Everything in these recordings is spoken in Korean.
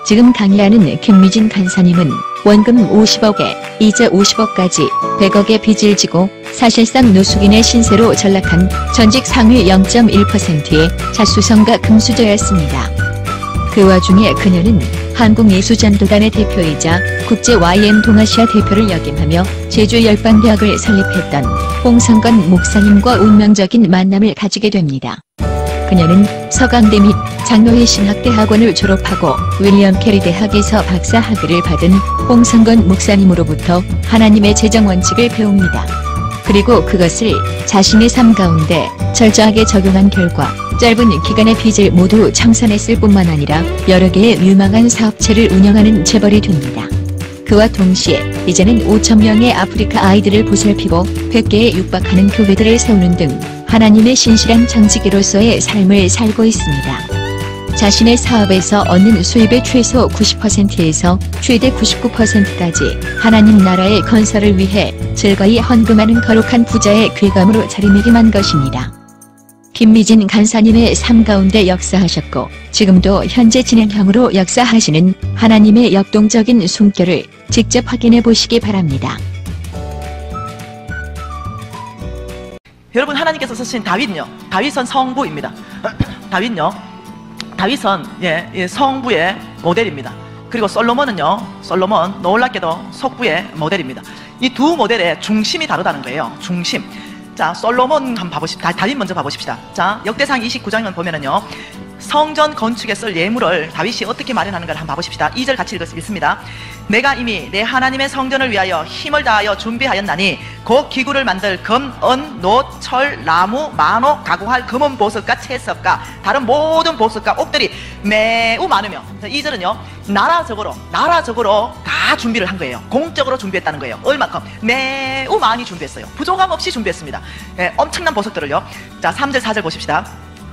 지금 강의하는 김미진 간사님은 원금 50억에 이자 50억까지 100억의 빚을 지고 사실상 노숙인의 신세로 전락한 전직 상위 0.1%의 자수성가 금수저였습니다. 그 와중에 그녀는 한국예수전도단의 대표이자 국제 YM 동아시아 대표를 역임하며 제주열방대학을 설립했던 홍성건 목사님과 운명적인 만남을 가지게 됩니다. 그녀는 서강대 및 장로회 신학대학원을 졸업하고 윌리엄 캐리 대학에서 박사 학위를 받은 홍성건 목사님으로부터 하나님의 재정 원칙을 배웁니다. 그리고 그것을 자신의 삶 가운데 철저하게 적용한 결과 짧은 기간의 빚을 모두 청산했을 뿐만 아니라 여러 개의 유망한 사업체를 운영하는 재벌이 됩니다. 그와 동시에 이제는 5,000명의 아프리카 아이들을 보살피고 100개에 육박하는 교회들을 세우는 등 하나님의 신실한 청지기로서의 삶을 살고 있습니다. 자신의 사업에서 얻는 수입의 최소 90%에서 최대 99%까지 하나님 나라의 건설을 위해 즐거이 헌금하는 거룩한 부자의 귀감으로 자리매김한 것입니다. 김미진 간사님의 삶 가운데 역사하셨고 지금도 현재 진행형으로 역사하시는 하나님의 역동적인 숨결을 직접 확인해 보시기 바랍니다. 여러분, 하나님께서 쓰신 다윗은요, 다윗은 성부입니다. 다윗은 성부의 모델입니다. 그리고 솔로몬은요, 솔로몬 놀랍게도 속부의 모델입니다. 이 두 모델의 중심이 다르다는 거예요. 중심. 자, 솔로몬 한번 봐보십시다. 다윗 먼저 봐보십시다. 자, 역대상 29장면 보면은요, 성전 건축에 쓸 예물을 다윗이 어떻게 마련하는가를 한번 봐보십시다. 2절 같이 읽습니다. 내가 이미 내 하나님의 성전을 위하여 힘을 다하여 준비하였나니 곧 기구를 만들 금, 은, 노, 철, 나무, 만호, 가공할 금은 보석과 채석과 다른 모든 보석과 옥들이 매우 많으며, 2절은요 나라적으로 다 준비를 한 거예요. 공적으로 준비했다는 거예요. 얼마큼? 매우 많이 준비했어요. 부족함 없이 준비했습니다. 엄청난 보석들을요. 자, 3절 4절 보십시다.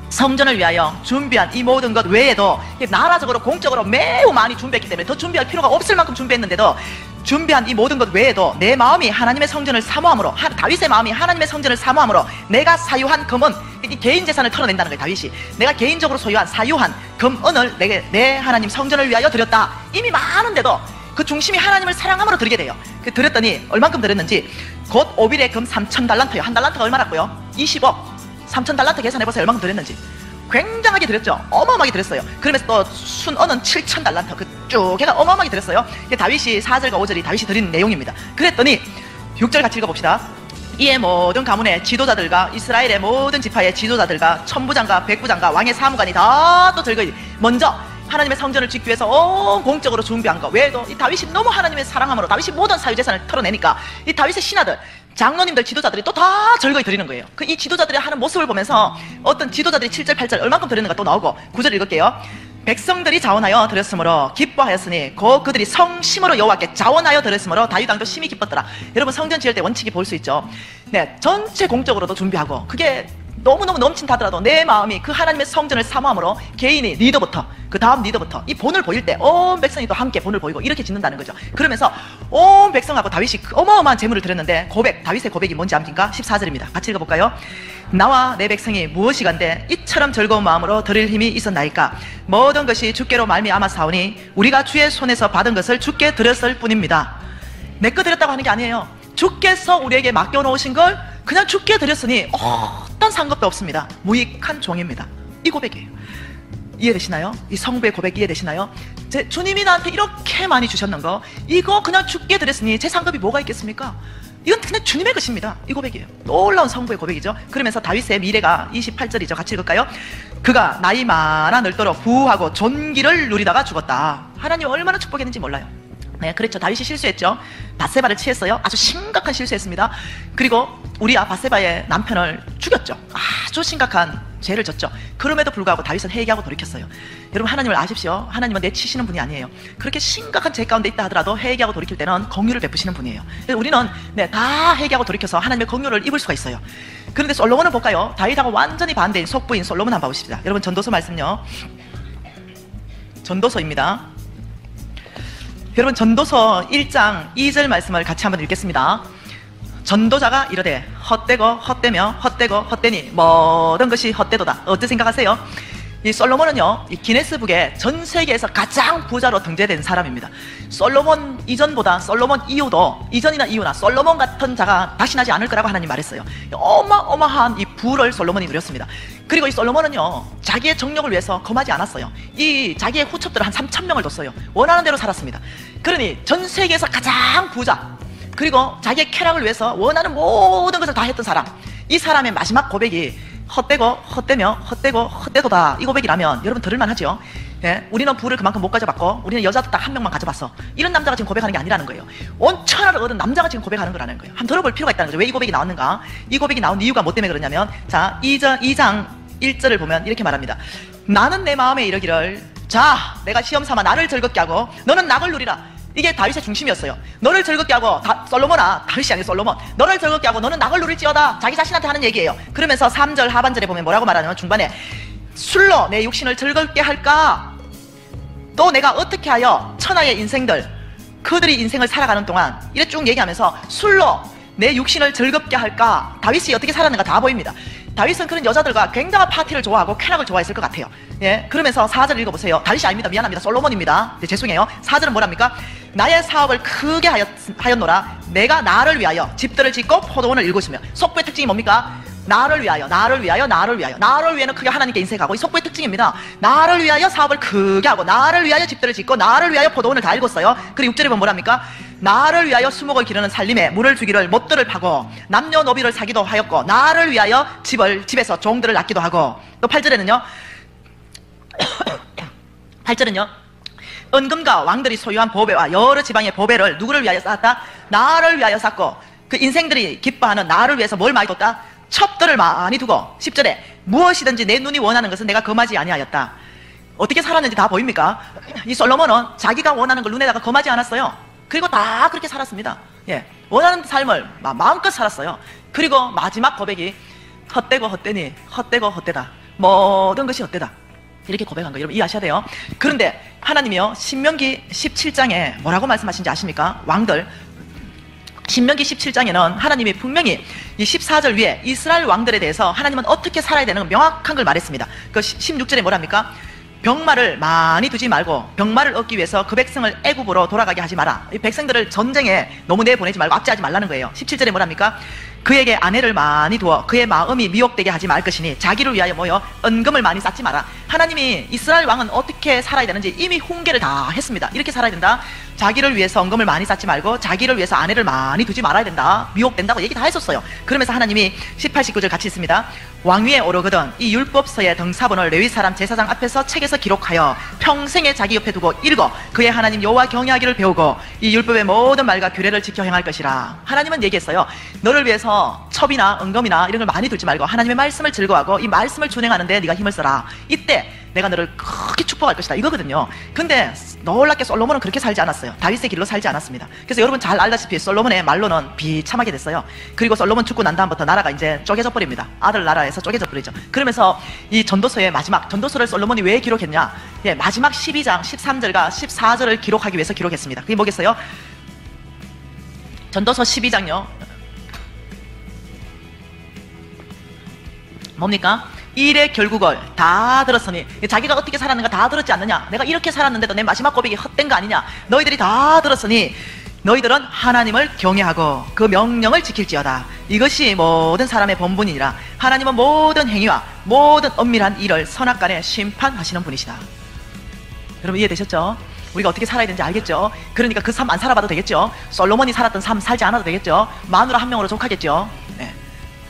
성전을 위하여 준비한 이 모든 것 외에도 나라적으로 공적으로 매우 많이 준비했기 때문에 더 준비할 필요가 없을 만큼 준비했는데도 준비한 이 모든 것 외에도 내 마음이 하나님의 성전을 사모함으로, 다윗의 마음이 하나님의 성전을 사모함으로 내가 사유한 금은, 이 개인 재산을 털어낸다는 거예요. 다윗이 내가 개인적으로 소유한 사유한 금, 은을 내 하나님 성전을 위하여 드렸다. 이미 많은데도 그 중심이 하나님을 사랑함으로 드리게 돼요. 드렸더니 얼만큼 드렸는지 곧 오빌의 금 3,000달란트요. 한 달란트가 얼마라고요? 20억. 3,000달란트 계산해보세요. 얼마큼 드렸는지. 굉장하게 드렸죠. 어마어마하게 드렸어요. 그러면서 또 순언은 7,000달란트. 쭉 걔가 어마어마하게 드렸어요. 이게 다윗이 4절과 5절이 다윗이 드린 내용입니다. 그랬더니 6절 같이 읽어봅시다. 이에 모든 가문의 지도자들과 이스라엘의 모든 지파의 지도자들과 천부장과 백부장과 왕의 사무관이 다 또 즐거이 먼저 하나님의 성전을 짓기 위해서 온 공적으로 준비한 거 외에도 이 다윗이 너무 하나님의 사랑함으로 다윗이 모든 사유재산을 털어내니까 이 다윗의 신하들, 장로님들, 지도자들이 또 다 즐거이 드리는 거예요. 이 지도자들이 하는 모습을 보면서 어떤 지도자들이 7절 8절 얼만큼 드리는가 또 나오고 9절 읽을게요. 백성들이 자원하여 드렸으므로 기뻐하였으니 곧 그들이 성심으로 여호와께 자원하여 드렸으므로 다윗 왕도 심히 기뻤더라. 여러분, 성전 지을 때 원칙이 볼 수 있죠. 네, 전체 공적으로도 준비하고 그게 너무너무 넘친다더라도 내 마음이 그 하나님의 성전을 사모함으로 개인이 리더부터 그 다음 리더부터 이 본을 보일 때 온 백성이 또 함께 본을 보이고 이렇게 짓는다는 거죠. 그러면서 온 백성하고 다윗이 어마어마한 재물을 드렸는데 다윗의 고백이 뭔지 압니까? 14절입니다. 같이 읽어볼까요? 나와 내 백성이 무엇이간데 이처럼 즐거운 마음으로 드릴 힘이 있었나이까? 모든 것이 주께로 말미암아 사오니 우리가 주의 손에서 받은 것을 주께 드렸을 뿐입니다. 내 거 드렸다고 하는 게 아니에요. 주께서 우리에게 맡겨놓으신 걸 그냥 주께 드렸으니 어떤 상관도 없습니다. 무익한 종입니다. 이 고백이에요. 이해되시나요? 이 성부의 고백 이해되시나요? 주님이 나한테 이렇게 많이 주셨는 거 이거 그냥 주께 드렸으니 제 상급이 뭐가 있겠습니까? 이건 그냥 주님의 것입니다. 이 고백이에요. 놀라운 성부의 고백이죠. 그러면서 다윗의 미래가 28절이죠. 같이 읽을까요? 그가 나이 많아 늙도록 부하고 존귀를 누리다가 죽었다. 하나님 얼마나 축복했는지 몰라요. 네, 그렇죠. 다윗이 실수했죠. 밧세바를 취했어요. 아주 심각한 실수했습니다. 그리고 우리아 밧세바의 남편을 죽였죠. 아주 심각한 죄를 졌죠. 그럼에도 불구하고 다윗은 회개하고 돌이켰어요. 여러분, 하나님을 아십시오. 하나님은 내치시는 분이 아니에요. 그렇게 심각한 죄 가운데 있다 하더라도 회개하고 돌이킬 때는 긍휼을 베푸시는 분이에요. 그래서 우리는 다 회개하고 돌이켜서 하나님의 긍휼을 입을 수가 있어요. 그런데 솔로몬을 볼까요? 다윗하고 완전히 반대인 속부인 솔로몬 한번 봐보십시다. 여러분, 전도서 말씀요. 전도서입니다. 여러분, 전도서 1장 2절 말씀을 같이 한번 읽겠습니다. 전도자가 이르되 헛되고 헛되며 헛되고 헛되니 모든 것이 헛되도다. 어떻게 생각하세요? 이 솔로몬은요, 이 기네스북에 전 세계에서 가장 부자로 등재된 사람입니다. 솔로몬 이전보다 솔로몬 이후도, 이전이나 이후나 솔로몬 같은 자가 다시 나지 않을 거라고 하나님 말했어요. 어마어마한 이 부를 솔로몬이 누렸습니다. 그리고 이 솔로몬은요, 자기의 정력을 위해서 검하지 않았어요. 이 자기의 후첩들을 한 3,000명을 뒀어요. 원하는 대로 살았습니다. 그러니 전 세계에서 가장 부자, 그리고 자기의 쾌락을 위해서 원하는 모든 것을 다 했던 사람, 이 사람의 마지막 고백이 헛되고 헛되며 헛되고 헛되도다, 이 고백이라면 여러분 들을만 하죠. 예, 우리는 부를 그만큼 못 가져봤고 우리는 여자도 딱 한 명만 가져봤어, 이런 남자가 지금 고백하는 게 아니라는 거예요. 온 천하를 얻은 남자가 지금 고백하는 거라는 거예요. 한번 들어볼 필요가 있다는 거죠. 왜 이 고백이 나왔는가? 이 고백이 나온 이유가 뭐 때문에 그러냐면, 자, 2장 1절을 보면 이렇게 말합니다. 나는 내 마음에 이르기를, 자, 내가 시험 삼아 나를 즐겁게 하고 너는 낙을 누리라. 이게 다윗의 중심이었어요. 너를 즐겁게 하고, 솔로몬아, 다윗이 아니고 솔로몬, 너를 즐겁게 하고 너는 낙을 누릴지어다. 자기 자신한테 하는 얘기예요. 그러면서 3절 하반절에 보면 뭐라고 말하냐면, 중반에 술로 내 육신을 즐겁게 할까? 또 내가 어떻게 하여 천하의 인생들, 그들이 인생을 살아가는 동안 이래 쭉 얘기하면서 술로 내 육신을 즐겁게 할까? 다윗이 어떻게 살았는가 다 보입니다. 다윗은 그런 여자들과 굉장한 파티를 좋아하고 쾌락을 좋아했을 것 같아요. 예, 그러면서 4절 읽어보세요. 다윗이 아닙니다. 미안합니다. 솔로몬입니다. 네, 죄송해요. 4절은 뭐랍니까? 나의 사업을 크게 하였노라. 내가 나를 위하여 집들을 짓고 포도원을 일구시며. 속부의 특징이 뭡니까? 나를 위하여, 나를 위하여, 나를 위하여. 나를 위해는 크게 하나님께 인색하고, 이 속부의 특징입니다. 나를 위하여 사업을 크게 하고, 나를 위하여 집들을 짓고, 나를 위하여 포도원을 다 읽었어요. 그리고 6절에 보면 뭐랍니까? 나를 위하여 수목을 기르는 살림에 물을 주기를 못들을 파고, 남녀노비를 사기도 하였고, 나를 위하여 집에서 종들을 낳기도 하고. 또 8절에는요, 8절은요, 은금과 왕들이 소유한 보배와 여러 지방의 보배를 누구를 위하여 쌓았다? 나를 위하여 쌓고, 그 인생들이 기뻐하는 나를 위해서 뭘 많이 뒀다? 첩들을 많이 두고. 10절에 무엇이든지 내 눈이 원하는 것은 내가 금하지 아니하였다. 어떻게 살았는지 다 보입니까? 이 솔로몬은 자기가 원하는 걸 눈에다가 금하지 않았어요. 그리고 다 그렇게 살았습니다. 예, 원하는 삶을 마음껏 살았어요. 그리고 마지막 고백이 헛되고 헛되니 헛되고 헛되다, 모든 것이 헛되다, 이렇게 고백한 거 여러분 이해하셔야 돼요. 그런데 하나님이요, 신명기 17장에 뭐라고 말씀하신지 아십니까? 왕들, 신명기 17장에는 하나님이 분명히 이 14절 위에 이스라엘 왕들에 대해서 하나님은 어떻게 살아야 되는 명확한 걸 말했습니다. 그 16절에 뭐랍니까? 병마를 많이 두지 말고 병마를 얻기 위해서 그 백성을 애굽으로 돌아가게 하지 마라. 이 백성들을 전쟁에 너무 내보내지 말고 압제하지 말라는 거예요. 17절에 뭐랍니까? 그에게 아내를 많이 두어 그의 마음이 미혹되게 하지 말 것이니 자기를 위하여 뭐요? 은금을 많이 쌓지 마라. 하나님이 이스라엘 왕은 어떻게 살아야 되는지 이미 훈계를 다 했습니다. 이렇게 살아야 된다. 자기를 위해서 은금을 많이 쌓지 말고 자기를 위해서 아내를 많이 두지 말아야 된다. 미혹된다고 얘기 다 했었어요. 그러면서 하나님이 18, 19절 같이 있습니다. 왕위에 오르거든 이 율법서의 등사본을 레위 사람 제사장 앞에서 책에서 기록하여 평생에 자기 옆에 두고 읽어 그의 하나님 여호와 경외하기를 배우고 이 율법의 모든 말과 규례를 지켜 행할 것이라. 하나님은 얘기했어요. 너를 위해서 첩이나 은금이나 이런 걸 많이 두지 말고 하나님의 말씀을 즐거워하고 이 말씀을 준행하는데 네가 힘을 써라. 이때 내가 너를 크게 축복할 것이다, 이거거든요. 근데 놀랍게 솔로몬은 그렇게 살지 않았어요. 다윗의 길로 살지 않았습니다. 그래서 여러분 잘 알다시피 솔로몬의 말로는 비참하게 됐어요. 그리고 솔로몬 죽고 난 다음부터 나라가 이제 쪼개져 버립니다. 아들 나라에서 쪼개져 버리죠. 그러면서 이 전도서의 마지막, 전도서를 솔로몬이 왜 기록했냐? 예, 마지막 12장 13절과 14절을 기록하기 위해서 기록했습니다. 그게 뭐겠어요? 전도서 12장요 뭡니까? 일의 결국을 다 들었으니, 자기가 어떻게 살았는가 다 들었지 않느냐? 내가 이렇게 살았는데도 내 마지막 고백이 헛된 거 아니냐? 너희들이 다 들었으니 너희들은 하나님을 경외하고 그 명령을 지킬지어다. 이것이 모든 사람의 본분이니라. 하나님은 모든 행위와 모든 엄밀한 일을 선악간에 심판하시는 분이시다. 여러분 이해되셨죠? 우리가 어떻게 살아야 되는지 알겠죠? 그러니까 그 삶 안 살아봐도 되겠죠? 솔로몬이 살았던 삶 살지 않아도 되겠죠? 마누라 한 명으로 족하겠죠? 네.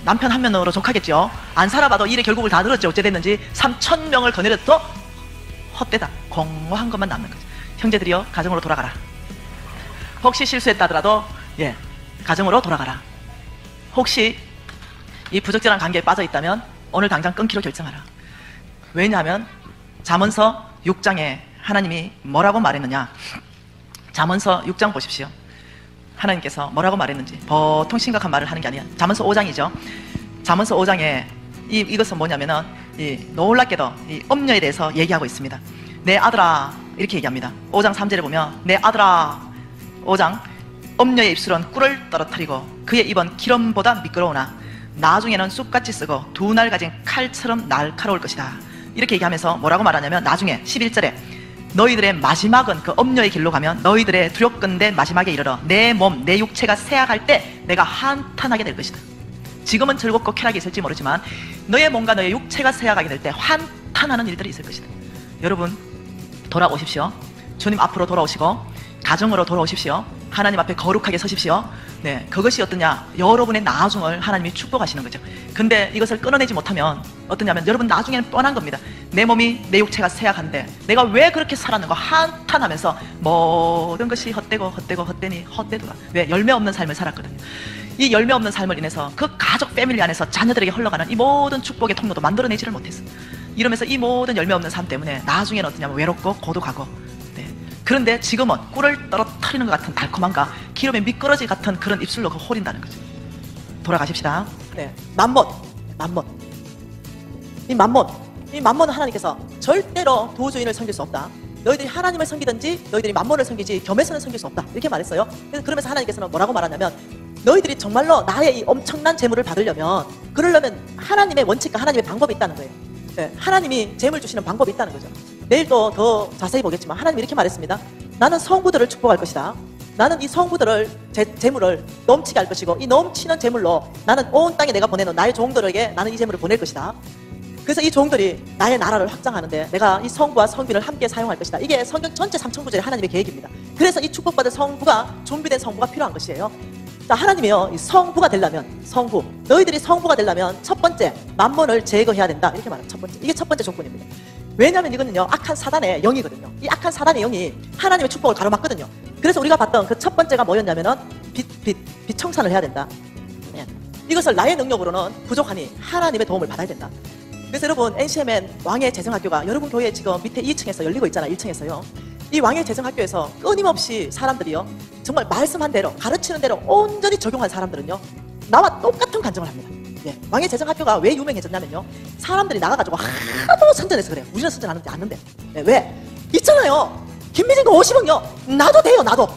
남편 한 명으로 족하겠죠? 안 살아봐도 일의 결국을 다 들었죠. 어째 됐는지 3,000명을 거느려도 헛되다, 공허한 것만 남는 거죠. 형제들이여 가정으로 돌아가라. 혹시 실수했다 하더라도 예, 가정으로 돌아가라. 혹시 이 부적절한 관계에 빠져 있다면 오늘 당장 끊기로 결정하라. 왜냐하면 잠언서 6장에 하나님이 뭐라고 말했느냐? 잠언서 6장 보십시오. 하나님께서 뭐라고 말했는지. 보통 심각한 말을 하는 게 아니야. 잠언서 5장이죠. 잠언서 5장에 이것은 뭐냐면은 놀랍게도 이 엄녀에 대해서 얘기하고 있습니다. 내 아들아, 이렇게 얘기합니다. 5장 3절에 보면 내 아들아, 5장 엄녀의 입술은 꿀을 떨어뜨리고 그의 입은 기름보다 미끄러우나 나중에는 쑥같이 쓰고 두 날 가진 칼처럼 날카로울 것이다. 이렇게 얘기하면서 뭐라고 말하냐면 나중에 11절에 너희들의 마지막은 그 엄녀의 길로 가면 너희들의 두렵건대 마지막에 이르러 내 몸, 내 육체가 쇠약할 때 내가 한탄하게 될 것이다. 지금은 즐겁고 쾌락이 있을지 모르지만 너의 몸과 너의 육체가 쇠약하게 될 때 한탄하는 일들이 있을 것이다. 여러분 돌아오십시오. 주님 앞으로 돌아오시고 가정으로 돌아오십시오. 하나님 앞에 거룩하게 서십시오. 네, 그것이 어떠냐? 여러분의 나중을 하나님이 축복하시는 거죠. 근데 이것을 끊어내지 못하면 어떠냐면 여러분 나중에는 뻔한 겁니다. 내 몸이, 내 육체가 쇠약한데 내가 왜 그렇게 살았는가 한탄하면서 모든 것이 헛되고 헛되고 헛되니 헛되더라. 왜? 열매 없는 삶을 살았거든요. 이 열매 없는 삶을 인해서 그 가족 패밀리 안에서 자녀들에게 흘러가는 이 모든 축복의 통로도 만들어내지를 못했어. 이러면서 이 모든 열매 없는 삶 때문에 나중에는 어떠냐면 외롭고 고독하고, 네. 그런데 지금은 꿀을 떨어뜨리는 것 같은 달콤함과 기름의 미끄러지 같은 그런 입술로 그 홀인다는 거죠. 돌아가십시다. 네, 맘몬. 이 맘몬은 하나님께서 절대로 도주인을 섬길 수 없다. 너희들이 하나님을 섬기든지 너희들이 맘몬을 섬기지 겸해서는 섬길 수 없다. 이렇게 말했어요. 그러면서 하나님께서는 뭐라고 말하냐면 너희들이 정말로 나의 이 엄청난 재물을 받으려면 그러려면 하나님의 원칙과 하나님의 방법이 있다는 거예요. 네, 하나님이 재물 주시는 방법이 있다는 거죠. 내일 또 더 자세히 보겠지만 하나님이 이렇게 말했습니다. 나는 성부들을 축복할 것이다. 나는 이 성부들을 재물을 넘치게 할 것이고 이 넘치는 재물로 나는 온 땅에 내가 보내는 나의 종들에게 나는 이 재물을 보낼 것이다. 그래서 이 종들이 나의 나라를 확장하는데 내가 이 성부와 성비를 함께 사용할 것이다. 이게 성경 전체 3천구절의 하나님의 계획입니다. 그래서 이 축복받은 성부가 준비된 성부가 필요한 것이에요. 자, 하나님이요, 이 성부가 되려면, 성부, 너희들이 성부가 되려면 첫 번째 맘몬을 제거해야 된다. 이렇게 말해요. 첫 번째, 이게 첫 번째 조건입니다. 왜냐하면 이거는요, 악한 사단의 영이거든요. 이 악한 사단의 영이 하나님의 축복을 가로막거든요. 그래서 우리가 봤던 그 첫 번째가 뭐였냐면은 빛 청산을 해야 된다. 네. 이것을 나의 능력으로는 부족하니 하나님의 도움을 받아야 된다. 그래서 여러분, NCMN 왕의 재정학교가 여러분 교회 지금 밑에 2층에서 열리고 있잖아요. 1층에서요. 이 왕의 재정학교에서 끊임없이 사람들이요, 정말 말씀한 대로, 가르치는 대로 온전히 적용한 사람들은요, 나와 똑같은 간증을 합니다. 예. 왕의 재정학교가 왜 유명해졌냐면요, 사람들이 나가가지고 하도 선전해서 그래요. 우리는 선전하는데 않는데. 예, 왜? 있잖아요. 김미진도 50억요. 나도 돼요, 나도.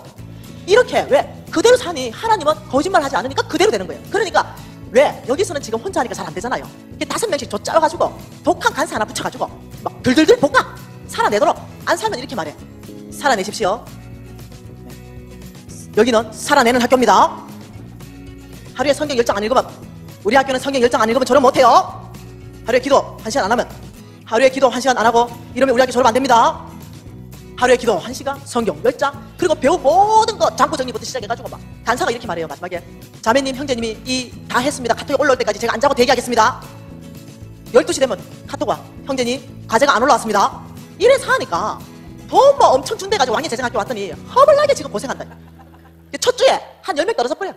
이렇게 왜? 그대로 사니 하나님은 거짓말 하지 않으니까 그대로 되는 거예요. 그러니까 왜? 여기서는 지금 혼자 하니까 잘 안 되잖아요. 이렇게 5명씩 쫓아가지고 독한 간사 하나 붙여가지고 막 들들들 볶아 살아내도록. 안 살면 이렇게 말해. 살아내십시오. 여기는 살아내는 학교입니다. 하루에 성경 10장 안 읽으면, 우리 학교는 성경 10장 안 읽으면 졸업 못해요. 하루에 기도 1시간 안 하면, 하루에 기도 1시간 안 하고 이러면 우리 학교 졸업 안 됩니다. 하루에 기도 1시간, 성경 10장, 그리고 배우 모든 거 장부 정리부터 시작해가지고 막 간사가 이렇게 말해요. 마지막에 자매님, 형제님이 이 다 했습니다. 카톡이 올라올 때까지 제가 안 자고 대기하겠습니다. 12시 되면 카톡 와. 형제님, 과제가 안 올라왔습니다. 이래서 하니까 돈 뭐 엄청 준대가지고 왕의 재정학교 왔더니 허벌나게 지금 고생한다. 첫 주에 한 10명 떨어져 버려.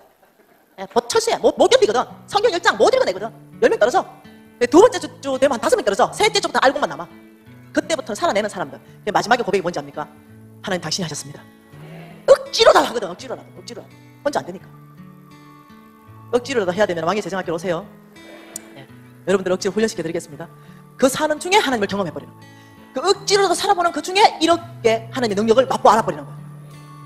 첫 주에 못 견디거든. 성경 10장 못 읽어내거든. 10명 떨어져. 두 번째 주 되면 한 5명 떨어져. 셋째 주부터 알고만 남아. 그때부터 살아내는 사람들. 마지막에 고백이 뭔지 압니까? 하나님 당신이 하셨습니다. 억지로다 하거든. 억지로라도. 혼자 안 되니까. 억지로라도 해야 되면 왕의 재정학교로 오세요. 네. 여러분들 억지로 훈련시켜 드리겠습니다. 그 사는 중에 하나님을 경험해버리는 거예요. 그 억지로라도 살아보는 그 중에 이렇게 하나님의 능력을 맛보 알아버리는 거예요.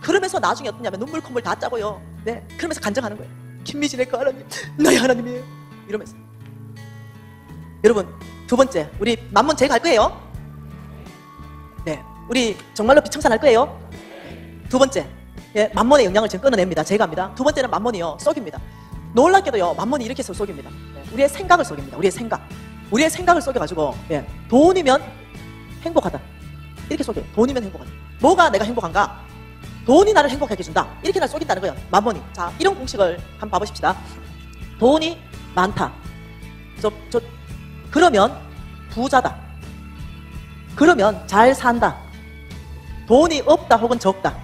그러면서 나중에 어떠냐면 눈물 콧물 다 짜고요. 네. 그러면서 간증하는 거예요. 김미진의 그 하나님, 나의 하나님이에요. 이러면서. 여러분, 두 번째, 우리 맘몬 제거할 거예요. 네. 우리 정말로 비청산할 거예요. 두 번째, 예, 맘몬의 영향을 지금 끊어냅니다. 제거합니다. 두 번째는 맘몬이요, 썩입니다. 놀랍게도요, 맘몬이 이렇게 해서 썩입니다. 네. 우리의 생각을 썩입니다. 우리의 생각을 썩여가지고, 예, 돈이면 행복하다. 이렇게 속여요. 돈이면 행복하다. 뭐가 내가 행복한가? 돈이 나를 행복하게 해준다. 이렇게 날 속인다는 거예요. 맘몬이. 자, 이런 공식을 한번 봐보십시다. 돈이 많다. 그러면 부자다. 그러면 잘 산다. 돈이 없다 혹은 적다.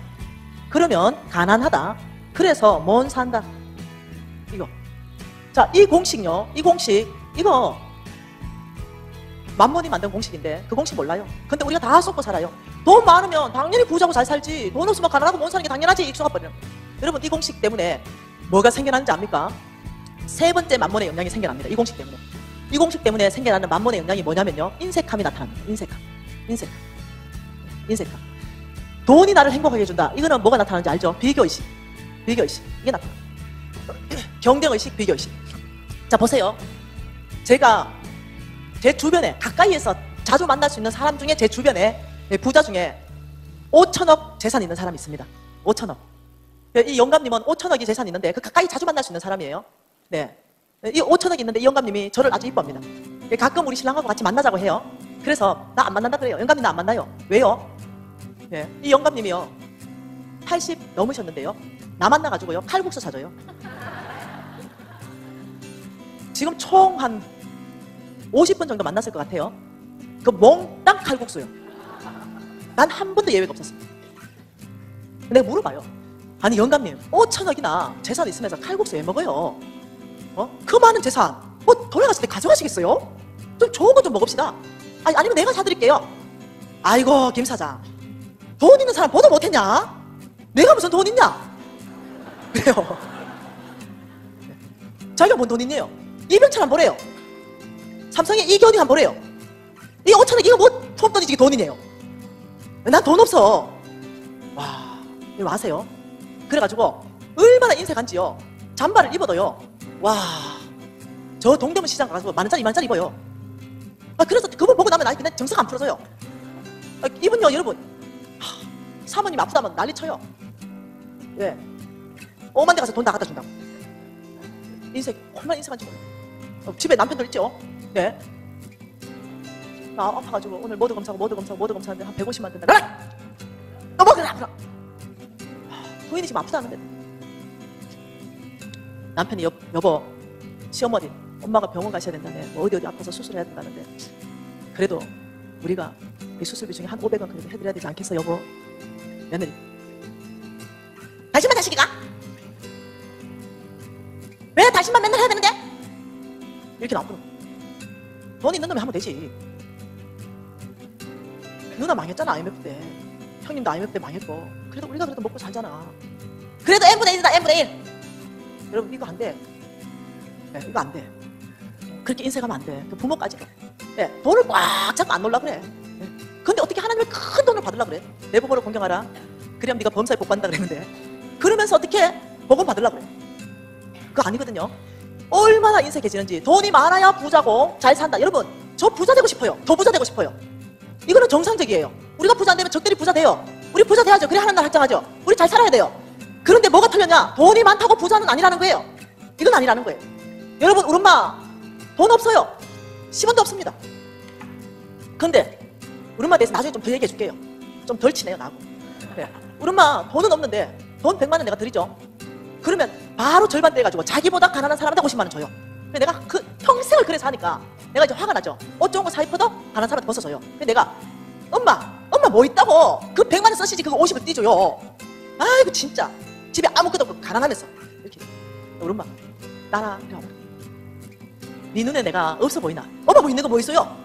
그러면 가난하다. 그래서 못 산다. 이거. 자, 이 공식요. 이거 맘몬이 만든 공식인데 그 공식 몰라요. 근데 우리가 다 쏟고 살아요. 돈 많으면 당연히 부자고 잘 살지. 돈 없으면 가난하고 못 사는 게 당연하지. 익숙해 버리는 거예요. 여러분, 이 공식 때문에 뭐가 생겨나는지 압니까? 세 번째 맘몬의 영향이 생겨납니다. 이 공식 때문에. 이 공식 때문에 생겨나는 맘몬의 영향이 뭐냐면요, 인색함이 나타납니다. 인색함. 돈이 나를 행복하게 해준다. 이거는 뭐가 나타나는지 알죠? 비교의식. 이게 나타납니다. 경쟁의식, 비교의식. 자, 보세요. 제가 제 주변에 가까이에서 자주 만날 수 있는 사람 중에 제 주변에 부자 중에 5천억 재산 있는 사람이 있습니다. 5천억. 이 영감님은 5천억이 재산 있는데 그 가까이 자주 만날 수 있는 사람이에요. 네. 이 5천억이 있는데 이 영감님이 저를 아주 이뻐합니다. 가끔 우리 신랑하고 같이 만나자고 해요. 그래서 나 안 만난다 그래요. 영감님 나 안 만나요. 왜요? 네. 이 영감님이요 80 넘으셨는데요 나 만나가지고요 칼국수 사줘요. 지금 총 한 50분 정도 만났을 것 같아요. 그 몽땅 칼국수요. 난 한 번도 예외가 없었어. 내가 물어봐요. 아니 영감님 5천억이나 재산 있으면서 칼국수 왜 먹어요? 그 많은 재산 뭐 돌아갔을 때 가져가시겠어요? 좀 좋은 거 좀 먹읍시다. 아니면 내가 사드릴게요. 아이고 김 사장 돈 있는 사람 보도 못했냐? 내가 무슨 돈 있냐? 그래요. 자기가 뭔 돈 있네요. 이병철 한 보래요. 삼성의 이기훈이 한 보래요. 이 5천억 이거 뭐 투업돈이지 돈이네요. 난 돈 없어. 와 이거 아세요? 그래가지고 얼마나 인색한지요. 잠바를 입어도요 와 저 동대문 시장 가서 10,000원짜리 20,000원짜리 입어요. 그래서 그분 보고 나면 그냥 정서가 안 풀어져요. 이분요 여러분 사모님 아프다면 난리쳐요. 예. 5만 대 가서 돈 다 갖다 준다고. 인생 얼마나 인생한지 몰라요. 집에 남편들 있죠. 네. 나 아파가지고 오늘 모두 검사하는데 한 150만 든다. 그래! 너 뭐 그래 아프라. 부인이 지금 아프다는데 남편이 여보 시어머니 엄마가 병원 가셔야 된다네. 뭐 어디 아파서 수술해야 된다는데 그래도 우리가 이 수술비 중에 한 500원 그래도 해드려야 되지 않겠어 여보? 며느리 당신만 자식이가? 왜 당신만 맨날 해야 되는데? 이렇게 나쁘노. 돈 있는 놈이 하면 되지. 누나 망했잖아 IMF 때. 형님도 IMF 때 망했고 그래도 우리가 그래도 먹고 살잖아. 그래도 n분의 1이다 n분의 1. 여러분 이거 안 돼. 네, 이거 안 돼. 그렇게 인색하면 안 돼. 그 부모까지도. 네, 돈을 꽉 잡고 안 놀라 그래. 네. 근데 어떻게 하나님의 큰 돈을 받으려 그래? 내 부모를 공경하라. 그래야 네가 범사에 복 받는다 그랬는데 그러면서 어떻게 복은 받으려 그래? 그거 아니거든요. 얼마나 인색해지는지. 돈이 많아야 부자고 잘 산다. 여러분 저 부자 되고 싶어요. 더 부자 되고 싶어요. 이거는 정상적이에요. 우리가 부자 안 되면 적들이 부자 돼요. 우리 부자 돼야죠. 그래 하나님 나라 확장하죠. 우리 잘 살아야 돼요. 그런데 뭐가 틀렸냐? 돈이 많다고 부자는 아니라는 거예요. 이건 아니라는 거예요. 여러분 우리 엄마 돈 없어요. 10원도 없습니다. 근데 우리 엄마에 대해서 나중에 좀 더 얘기해 줄게요. 좀 덜 친해요 나하고. 네. 우리 엄마 돈은 없는데 돈 100만 원 내가 드리죠. 그러면 바로 절반 떼가지고 자기보다 가난한 사람한테 50만 원 줘요. 근데 내가 그 평생을 그래서 하니까 내가 이제 화가 나죠. 옷 좋은 거 사 입어도 가난한 사람한테 벗어줘요. 근데 내가 엄마 뭐 있다고 그 100만 원 쓰시지 그거 50을 띄줘요. 아이고 진짜 집에 아무것도 없고 가난하면서 이렇게. 우리 엄마 나라 이리 와봐. 네 눈에 내가 없어 보이나? 엄마 뭐 있는 거 뭐 있어요?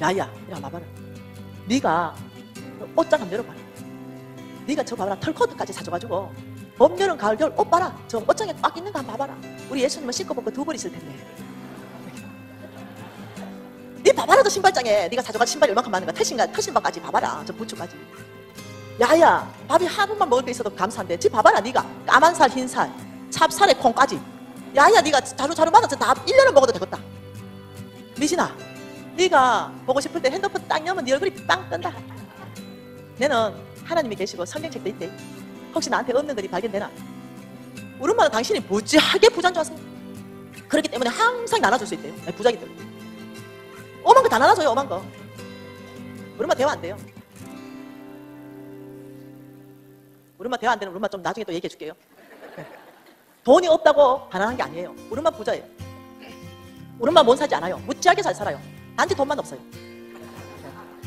야야 이리 와봐라. 네가 옷장 한번 열어봐라. 네가 저 봐봐라. 털코트까지 사줘가지고 봄, 여름, 가을, 겨울 옷 봐라. 저 옷장에 꽉 있는 거 한번 봐봐라. 우리 예수님은 신고 벗고 두 벌 있을 텐데. 네 봐봐라. 저 신발장에 네가 사줘가지고 신발이 얼마큼 많은가. 터신발까지 봐봐라. 저 부츠까지. 야야 밥이 한 번만 먹을 게 있어도 감사한데 지 봐봐라. 네가 까만 살, 흰 살, 찹쌀에 콩까지. 야야 네가 자루 많아서 다 1년을 먹어도 되겠다. 미진아 네가 보고 싶을 때 핸드폰 딱 열면 네 얼굴이 빵 뜬다. 너는 하나님이 계시고 성경책도 있대. 혹시 나한테 없는 글이 발견되나? 우리 엄마는 당신이 무지하게 부자인 줄 아세요? 그렇기 때문에 항상 나눠줄 수 있대요. 부자기들 오만 거 다 나눠줘요. 오만 거. 우리 엄마 대화 안 돼요. 우리 엄마 대화 안 되는 우리 엄마 좀 나중에 또 얘기해 줄게요. 돈이 없다고 가난한 게 아니에요. 우리 엄마 부자예요. 우리 엄마 못 사지 않아요. 무지하게 잘 살아요. 단지 돈만 없어요.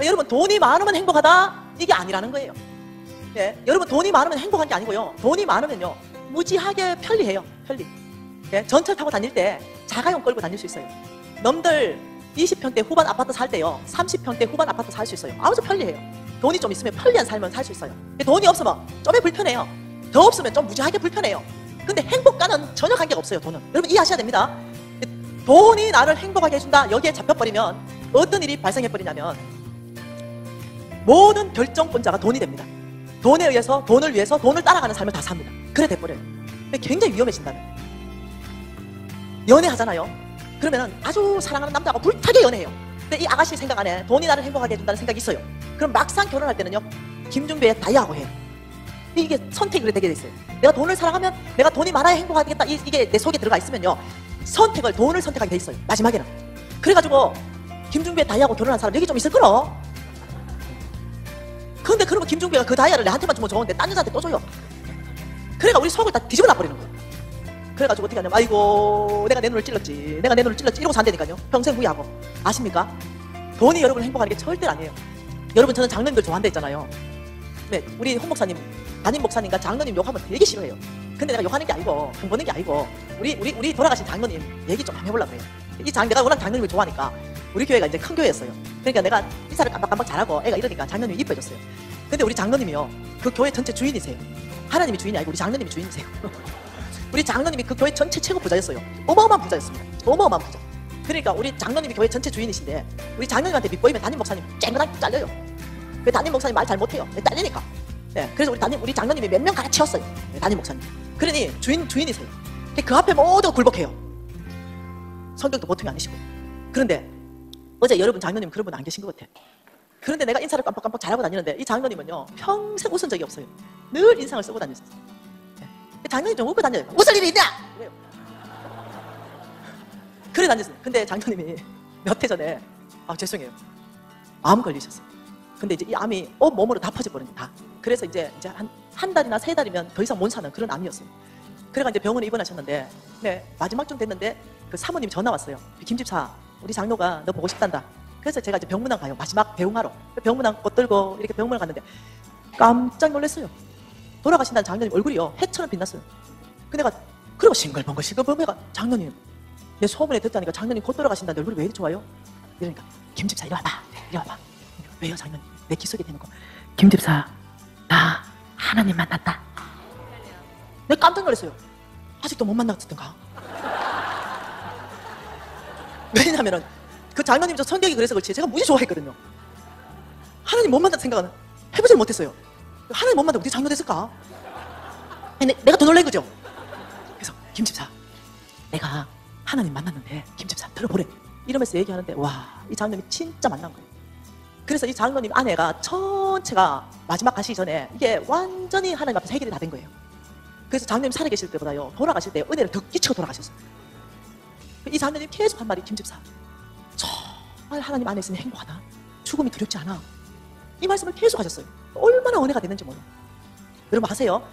여러분 돈이 많으면 행복하다? 이게 아니라는 거예요. 예, 여러분 돈이 많으면 행복한 게 아니고요. 돈이 많으면요 무지하게 편리해요. 편리. 예, 전철 타고 다닐 때 자가용 끌고 다닐 수 있어요. 넘들 20평대 후반 아파트 살 때요 30평대 후반 아파트 살 수 있어요. 아주 편리해요. 돈이 좀 있으면 편리한 삶을 살 수 있어요. 돈이 없으면 좀 불편해요. 더 없으면 좀 무지하게 불편해요. 근데 행복과는 전혀 관계가 없어요. 돈은. 여러분 이해하셔야 됩니다. 돈이 나를 행복하게 해준다. 여기에 잡혀버리면 어떤 일이 발생해버리냐면 모든 결정권자가 돈이 됩니다. 돈에 의해서 돈을 위해서 돈을 따라가는 삶을 다 삽니다. 그래 돼버려요. 근데 굉장히 위험해진다면 연애하잖아요. 그러면 아주 사랑하는 남자하고 불타게 연애해요. 근데 이 아가씨 생각 안에 돈이 나를 행복하게 해준다는 생각이 있어요. 그럼 막상 결혼할 때는요, 김중배의 다이아하고 해요. 이게 선택이 되게 돼 있어요. 내가 돈을 사랑하면 내가 돈이 많아야 행복하겠다. 이게 내 속에 들어가 있으면요, 선택을 돈을 선택하게 돼 있어요. 마지막에는. 그래가지고 김중배 다이아하고 결혼한 사람 여기 좀 있을 거로. 근데 그러면 김중배가 그 다이아를 내한테만 주면 좋은데 딴 여자한테 또 줘요. 그러니까 우리 속을 다 뒤집어 놔버리는 거예요. 그래가지고 어떻게 하냐면, 아이고 내가 내 눈을 찔렀지, 내가 내 눈을 찔렀지 이러고 산다니까요. 평생 후회하고. 아십니까? 돈이 여러분을 행복하는 게 절대 아니에요. 여러분, 저는 장로님들 좋아한다 했잖아요. 네, 우리 홍 목사님, 담임 목사님과 장로님 욕하면 되게 싫어해요. 근데 내가 욕하는 게 아니고 돈 버는 게 아니고 우리 돌아가신 장로님 얘기 좀 한번 해보려고 해요. 내가 워낙 장로님을 좋아하니까. 우리 교회가 이제 큰 교회였어요. 그러니까 내가 인사를 깜빡깜빡 잘하고 애가 이러니까 장로님이 이뻐해줬어요. 근데 우리 장로님이요, 그 교회 전체 주인이세요. 하나님이 주인이 아니고 우리 장로님이 주인이세요. 우리 장로님이 그 교회 전체 최고 부자였어요. 어마어마한 부자였습니다. 어마어마한 부자. 그러니까 우리 장로님이 교회 전체 주인이신데 우리 장로님한테 밑보이면 담임 목사님 쨍그랑 잘려요. 그 담임 목사님 말 잘 못해요. 잘리니까. 네, 그래서 우리 장로님이 몇 명 갈아치웠어요. 네, 담임 목사님. 그러니 주인이세요. 그 앞에 모두가 굴복해요. 성격도 보통이 아니시고. 그런데 어제 여러분 장로님 그런 분 안 계신 것 같아. 그런데 내가 인사를 깜빡깜빡 잘하고 다니는데 이 장로님은요, 평생 웃은 적이 없어요. 늘 인상을 쓰고 다녔어요. 네. 장로님 좀 웃고 다녀요. 웃을 일이 있냐? 그래요. 그래 다녔어요. 근데 장로님이 몇 해 전에 죄송해요, 암 걸리셨어요. 근데 이제 이 암이 몸으로 다 퍼져버린 다. 그래서 이제 한 달이나 3달이면 더 이상 못 사는 그런 암이었어요. 그래가 이제 병원에 입원하셨는데, 네, 마지막쯤 됐는데 그 사모님 전화 왔어요. 김집사, 우리 장로가 너 보고 싶단다. 그래서 제가 이제 병문안 가요. 마지막 배웅하러. 병문안 꽃 들고 이렇게 병문안 갔는데 깜짝 놀랐어요. 돌아가신다는 장로님 얼굴이요, 해처럼 빛났어요. 근데 내가 그리고 싱글벙글 장로님, 내 소문에 듣다니까 장로님 곧 돌아가신다는데 얼굴이 왜 이렇게 좋아요? 이러니까 김집사 이리 와봐. 이리 와봐. 왜요 장로님? 내 귀 속에 대는 거. 김집사, 나 하나님 만났다. 내가 깜짝 놀랐어요. 아직도 못 만났던가? 왜냐면은 그 장로님 저 성격이 그래서 그렇지 제가 무지 좋아했거든요. 하나님 못 만났다 생각은 해보질 못했어요. 하나님 못 만나면 어떻게 장로 됐을까? 내가 더 놀란 거죠. 그래서 김집사, 내가 하나님 만났는데 김집사 들어보래 이러면서 얘기하는데, 와, 이 장로님이 진짜 만난 거예요. 그래서 이 장로님 아내가 전체가 마지막 가시기 전에 이게 완전히 하나님 앞에서 해결이 다 된 거예요. 그래서 장로님 살아 계실 때보다요, 돌아가실 때 은혜를 더 끼치고 돌아가셨어요. 이 장로님 계속 한 말이, 김집사, 정말 하나님 안에 있으면 행복하다. 죽음이 두렵지 않아. 이 말씀을 계속 하셨어요. 얼마나 은혜가 됐는지 몰라요. 여러분 아세요?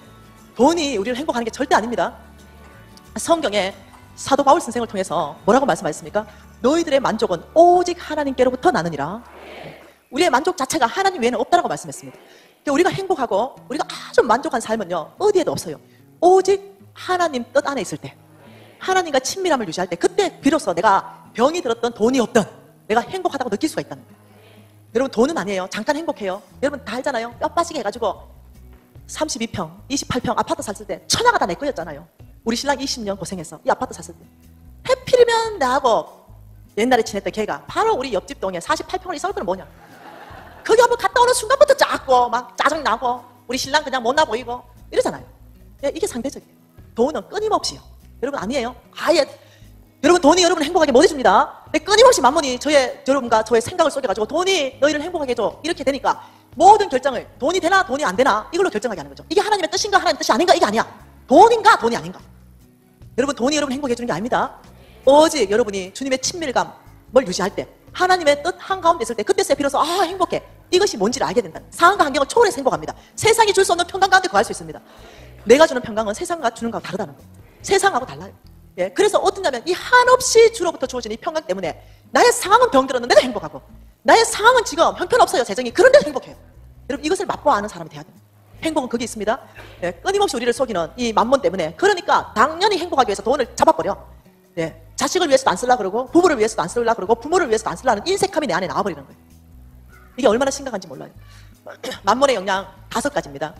돈이 우리를 행복하는 게 절대 아닙니다. 성경에 사도 바울 선생을 통해서 뭐라고 말씀하셨습니까? 너희들의 만족은 오직 하나님께로부터 나느니라. 우리의 만족 자체가 하나님 외에는 없다라고 말씀했습니다. 그러니까 우리가 행복하고 우리가 아주 만족한 삶은요, 어디에도 없어요. 오직 하나님 뜻 안에 있을 때, 하나님과 친밀함을 유지할 때, 그때 비로소 내가 병이 들었던 돈이 없던 내가 행복하다고 느낄 수가 있다는 거예요. 여러분 돈은 아니에요. 잠깐 행복해요. 여러분 다 알잖아요. 뼈 빠지게 해가지고 32평, 28평 아파트 샀을 때 천하가 다 내 거였잖아요. 우리 신랑 20년 고생해서 이 아파트 샀을 때 해필이면 나하고 옛날에 지냈던 걔가 바로 우리 옆집 동에 48평을 있을 거는 뭐냐. 거기 한번 갔다 오는 순간부터 작고 막 짜증나고 우리 신랑 그냥 못나 보이고 이러잖아요. 이게 상대적이에요. 돈은 끊임없이요. 여러분 아니에요. 아예 여러분 돈이 여러분을 행복하게 못 해줍니다. 근데 끊임없이 만몬이 여러분과 저의 생각을 속여가지고 돈이 너희를 행복하게 해줘 이렇게 되니까 모든 결정을 돈이 되나 돈이 안 되나 이걸로 결정하게 하는 거죠. 이게 하나님의 뜻인가 하나님의 뜻이 아닌가 이게 아니야. 돈인가 돈이 아닌가. 여러분 돈이 여러분 행복해 주는 게 아닙니다. 오직 여러분이 주님의 친밀감을 유지할 때, 하나님의 뜻 한가운데 있을 때, 그때서야 비로소 행복해, 이것이 뭔지를 알게 된다. 상황과 환경을 초월해서 행복합니다. 세상이 줄 수 없는 평강 가운데 거할 수 있습니다. 내가 주는 평강은 세상과 주는 거하고 다르다는 거예요. 세상하고 달라요. 예, 그래서 어떠냐면 이 한없이 주로부터 주어진 이 평강 때문에 나의 상황은 병들었는데도 행복하고, 나의 상황은 지금 형편없어요 재정이, 그런데도 행복해요. 여러분 이것을 맛보아 아는 사람이 돼야 됩니다. 행복은 거기 있습니다. 예, 끊임없이 우리를 속이는 이 만몬 때문에, 그러니까 당연히 행복하기 위해서 돈을 잡아버려. 예, 자식을 위해서도 안 쓰려고 그러고, 부부를 위해서도 안 쓰려고 그러고, 부모를 위해서도 안 쓰려는 인색함이 내 안에 나와버리는 거예요. 이게 얼마나 심각한지 몰라요. 만몬의 영양 5가지입니다.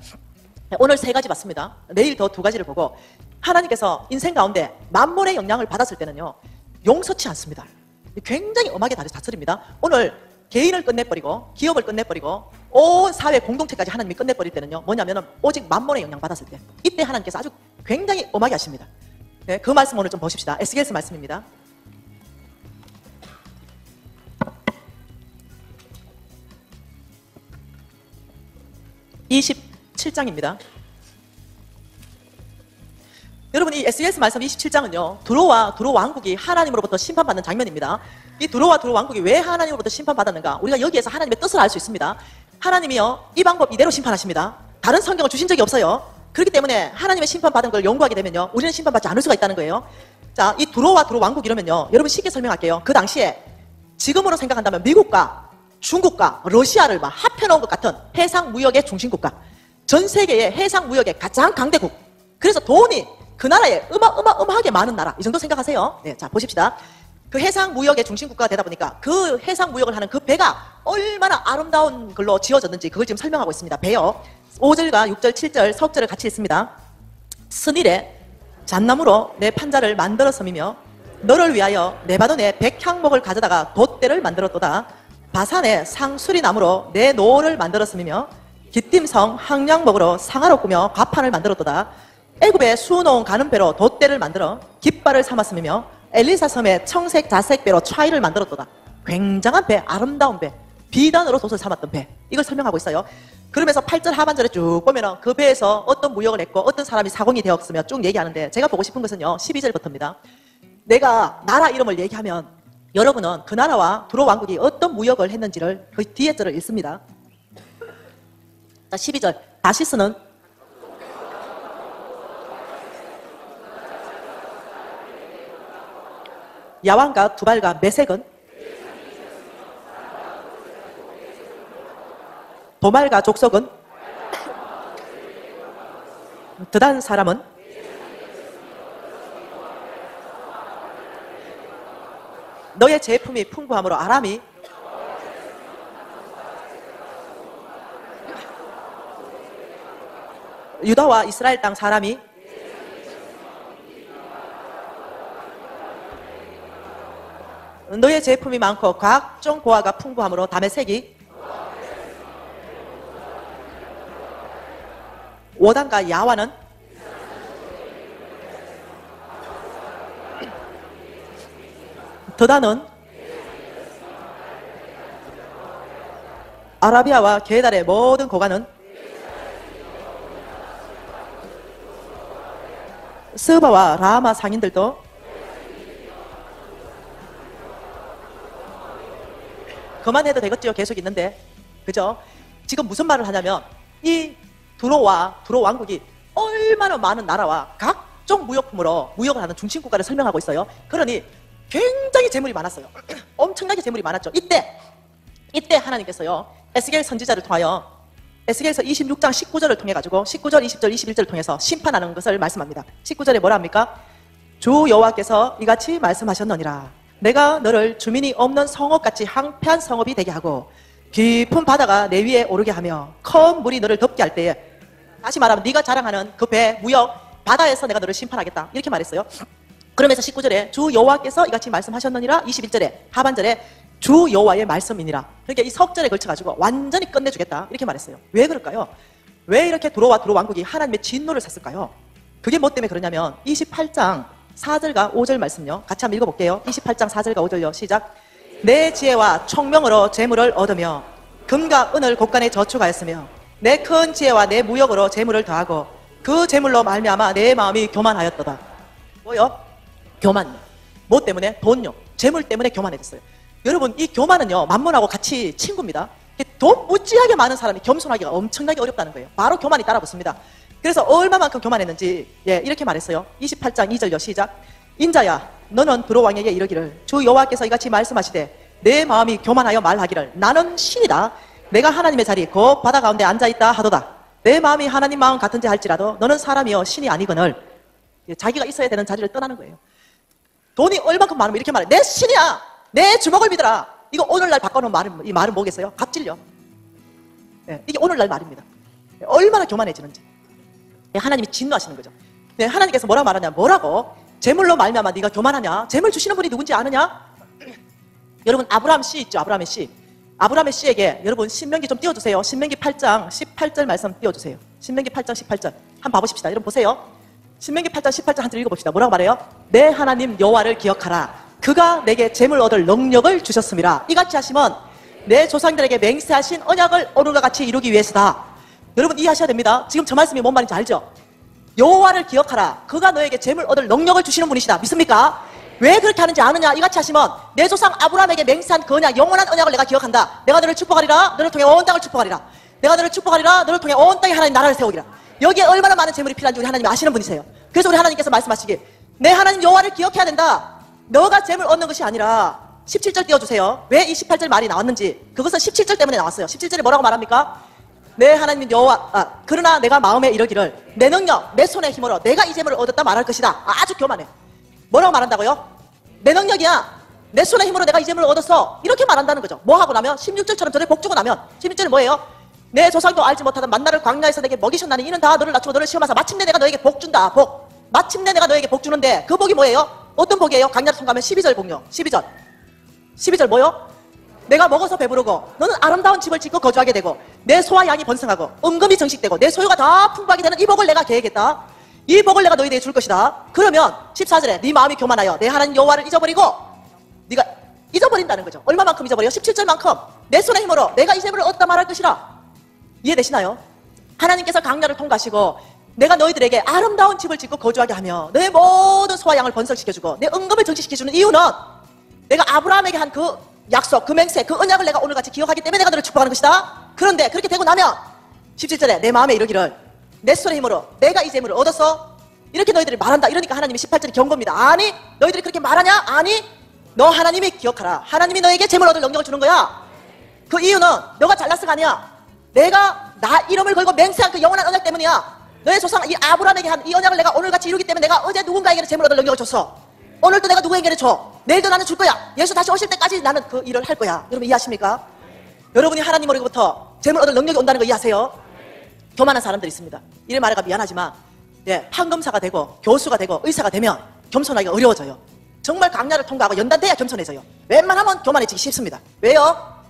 오늘 3가지 봤습니다. 내일 더 2가지를 보고, 하나님께서 인생 가운데 만몬의 영향을 받았을 때는요, 용서치 않습니다. 굉장히 엄하게 다스립니다. 오늘 개인을 끝내버리고 기업을 끝내버리고 온 사회 공동체까지 하나님이 끝내버릴 때는요, 뭐냐면은 오직 만몬의 영향 받았을 때, 이때 하나님께서 아주 굉장히 엄하게 하십니다. 네, 그 말씀 오늘 좀 보십시다. 에스겔서 말씀입니다. 27장입니다. 여러분, 이 에스겔서 말씀 27장은요, 두로와 두로 왕국이 하나님으로부터 심판받는 장면입니다. 이 두로와 두로 왕국이 왜 하나님으로부터 심판받았는가? 우리가 여기에서 하나님의 뜻을 알 수 있습니다. 하나님이요, 이 방법 이대로 심판하십니다. 다른 성경을 주신 적이 없어요. 그렇기 때문에 하나님의 심판받은 걸 연구하게 되면요, 우리는 심판받지 않을 수가 있다는 거예요. 자, 이 두로와 두로 왕국 이러면요, 여러분 쉽게 설명할게요. 그 당시에 지금으로 생각한다면 미국과 중국과 러시아를 막 합해놓은 것 같은 해상 무역의 중심국가, 전 세계의 해상 무역의 가장 강대국. 그래서 돈이 그 나라에 어마어마하게 많은 나라, 이 정도 생각하세요. 네, 자 보십시다. 그 해상 무역의 중심국가가 되다 보니까 그 해상 무역을 하는 그 배가 얼마나 아름다운 걸로 지어졌는지 그걸 지금 설명하고 있습니다. 배요. 5절과 6절, 7절, 석절을 같이 있습니다. 스닐에 잣나무로 내 판자를 만들어 섬이며 너를 위하여 네바논에 백향목을 가져다가 돛대를 만들었도다. 바산에 상수리나무로 내 노를 만들어 섬이며 기띔성 항량목으로 상아로 꾸며 과판을 만들었도다. 애굽의 수놓은 가는 배로 돛대를 만들어 깃발을 삼았으며 엘리사 섬의 청색 자색 배로 차이를 만들었도다. 굉장한 배, 아름다운 배, 비단으로 돛을 삼았던 배, 이걸 설명하고 있어요. 그러면서 8절 하반절에 쭉 보면은 그 배에서 어떤 무역을 했고 어떤 사람이 사공이 되었으며 쭉 얘기하는데, 제가 보고 싶은 것은요 12절부터입니다. 내가 나라 이름을 얘기하면 여러분은 그 나라와 두로 왕국이 어떤 무역을 했는지를 그 뒤에 절을 읽습니다. 자, 12절. 다시스는 야완과 두발과 메색은 도말과 족속은 드단 사람은 너의 제품이 풍부함으로 아람이 유다와 이스라엘 땅 사람이 너의 제품이 많고 각종 고아가 풍부함으로 다메섹이 워단과 야와는 드다는 아라비아와 게달의 모든 고가는 스바와 라마 상인들도 그만해도 되겠죠. 계속 있는데, 그죠? 지금 무슨 말을 하냐면 이 두로와 두로 왕국이 얼마나 많은 나라와 각종 무역품으로 무역을 하는 중심국가를 설명하고 있어요. 그러니 굉장히 재물이 많았어요. 엄청나게 재물이 많았죠. 이때 하나님께서요 에스겔 선지자를 통하여 에스겔서 26장 19절을 통해 가지고 19절, 20절, 21절을 통해서 심판하는 것을 말씀합니다. 19절에 뭐라 합니까? 주 여호와께서 이같이 말씀하셨느니라. 내가 너를 주민이 없는 성읍같이 황폐한 성읍이 되게 하고 깊은 바다가 내 위에 오르게 하며 큰 물이 너를 덮게 할 때에, 다시 말하면 네가 자랑하는 그 배, 무역, 바다에서 내가 너를 심판하겠다, 이렇게 말했어요. 그러면서 19절에 주 여호와께서 이같이 말씀하셨느니라, 21절에 하반절에 주 여호와의 말씀이니라. 그러니까 이 석절에 걸쳐가지고 완전히 끝내주겠다, 이렇게 말했어요. 왜 그럴까요? 왜 이렇게 두로와 두로 왕국이 하나님의 진노를 샀을까요? 그게 뭐 때문에 그러냐면 28장 4절과 5절 말씀요, 같이 한번 읽어볼게요. 28장 4절과 5절요, 시작. 내 지혜와 총명으로 재물을 얻으며 금과 은을 곳간에 저축하였으며 내 큰 지혜와 내 무역으로 재물을 더하고 그 재물로 말미암아 내 마음이 교만하였도다. 뭐요? 교만요. 뭐 때문에? 돈요. 재물 때문에 교만해졌어요. 여러분, 이 교만은요 만문하고 같이 친구입니다. 돈 무지하게 많은 사람이 겸손하기가 엄청나게 어렵다는 거예요. 바로 교만이 따라붙습니다. 그래서 얼마만큼 교만했는지 이렇게 말했어요. 28장 2절요, 시작. 인자야, 너는 두로 왕에게 이르기를 주 여호와께서 이같이 말씀하시되 내 마음이 교만하여 말하기를 나는 신이다. 내가 하나님의 자리 곧 바다 가운데 앉아있다 하도다. 내 마음이 하나님 마음 같은지 할지라도 너는 사람이여 신이 아니거늘. 자기가 있어야 되는 자리를 떠나는 거예요. 돈이 얼만큼 많으면 이렇게 말해. 내 신이야, 내 주먹을 믿어라. 이거 오늘날 바꿔놓은 말은, 이 말은 뭐겠어요? 갑질려. 이게 오늘날 말입니다. 얼마나 교만해지는지. 하나님이 진노하시는 거죠. 하나님께서 뭐라 말하냐? 뭐라고? 재물로 말미암아 네가 교만하냐? 재물 주시는 분이 누군지 아느냐? 여러분, 아브라함 씨 있죠? 아브라함의 씨. 아브라함의 씨에게 여러분 신명기 좀 띄워주세요. 신명기 8장 18절 말씀 띄워주세요. 신명기 8장 18절 한번 봐보십시다. 여러분 보세요. 신명기 8장 18절 한 절 읽어봅시다. 뭐라고 말해요? 내 하나님 여호와를 기억하라. 그가 내게 재물 얻을 능력을 주셨음이라. 이같이 하시면 내 조상들에게 맹세하신 언약을 어른과 같이 이루기 위해서다. 여러분 이해하셔야 됩니다. 지금 저 말씀이 뭔 말인지 알죠? 여호와를 기억하라. 그가 너에게 재물 얻을 능력을 주시는 분이시다. 믿습니까? 왜 그렇게 하는지 아느냐? 이같이 하시면 내 조상 아브라함에게 맹세한 그 언약, 영원한 언약을 내가 기억한다. 내가 너를 축복하리라. 너를 통해 온 땅을 축복하리라. 내가 너를 축복하리라. 너를 통해 온 땅에 하나님 나라를 세우기라. 여기에 얼마나 많은 재물이 필요한지 우리 하나님이 아시는 분이세요. 그래서 우리 하나님께서 말씀하시기, 내 하나님 여호와를 기억해야 된다. 너가 재물 얻는 것이 아니라 17절 띄워주세요. 왜 이 18절 말이 나왔는지. 그것은 17절 때문에 나왔어요. 17절에 뭐라고 말합니까? 내 하나님 여호와, 그러나 내가 마음에 이르기를 내 능력, 내 손의 힘으로 내가 이 재물을 얻었다 말할 것이다. 아주 교만해. 뭐라고 말한다고요? 내 능력이야. 내 손의 힘으로 내가 이 재물을 얻었어. 이렇게 말한다는 거죠. 뭐 하고 나면 16절처럼 저를 복 주고 나면 16절이 뭐예요? 내 조상도 알지 못하던 만나를 광야에서 내게 먹이셨나니 이는 다 너를 낮추고 너를 시험하사 마침내 내가 너에게 복 준다. 복. 마침내 내가 너에게 복 주는데 그 복이 뭐예요? 어떤 복이에요? 광야를 통과하면 12절 복요. 12절 뭐요? 내가 먹어서 배부르고 너는 아름다운 집을 짓고 거주하게 되고 내 소와 양이 번성하고 은금이 정식되고 내 소유가 다 풍부하게 되는 이 복을 내가 계획했다. 이 복을 내가 너희에게 줄 것이다. 그러면 14절에 네 마음이 교만하여 내 하나님 여호와를 잊어버리고, 네가 잊어버린다는 거죠. 얼마만큼 잊어버려요? 17절만큼 내 손의 힘으로 내가 이 재물을 얻다 말할 것이라. 이해되시나요? 하나님께서 강야를 통과하시고 내가 너희들에게 아름다운 집을 짓고 거주하게 하며 너의 모든 소와 양을 번성시켜주고 내 은금을 정식시켜주는 이유는 내가 아브라함에게 한 그 약속, 그 맹세, 그 언약을 내가 오늘같이 기억하기 때문에 내가 너를 축복하는 것이다. 그런데 그렇게 되고 나면 17절에 내 마음에 이르기를 내 손의 힘으로 내가 이 재물을 얻었어. 이렇게 너희들이 말한다. 이러니까 하나님이 18절에 경고입니다. 아니, 너희들이 그렇게 말하냐? 아니, 너 하나님이 기억하라. 하나님이 너에게 재물 얻을 능력을 주는 거야. 그 이유는 너가 잘났어가 아니야. 내가 나 이름을 걸고 맹세한 그 영원한 언약 때문이야. 너의 조상 이 아브라함에게 한 이 언약을 내가 오늘같이 이루기 때문에 내가 어제 누군가에게는 재물 얻을 능력을 줬어. 오늘도 내가 누구에게는 줘. 내일도 나는 줄 거야. 예수 다시 오실 때까지 나는 그 일을 할 거야. 여러분 이해하십니까? 여러분이 하나님으로부터 재물 얻을 능력이 온다는 거 이해하세요? 교만한 사람들이 있습니다. 이래 말해가 미안하지만 판검사가 되고 교수가 되고 의사가 되면 겸손하기가 어려워져요. 정말 강야를 통과하고 연단돼야 겸손해져요. 웬만하면 교만해지기 쉽습니다. 왜요?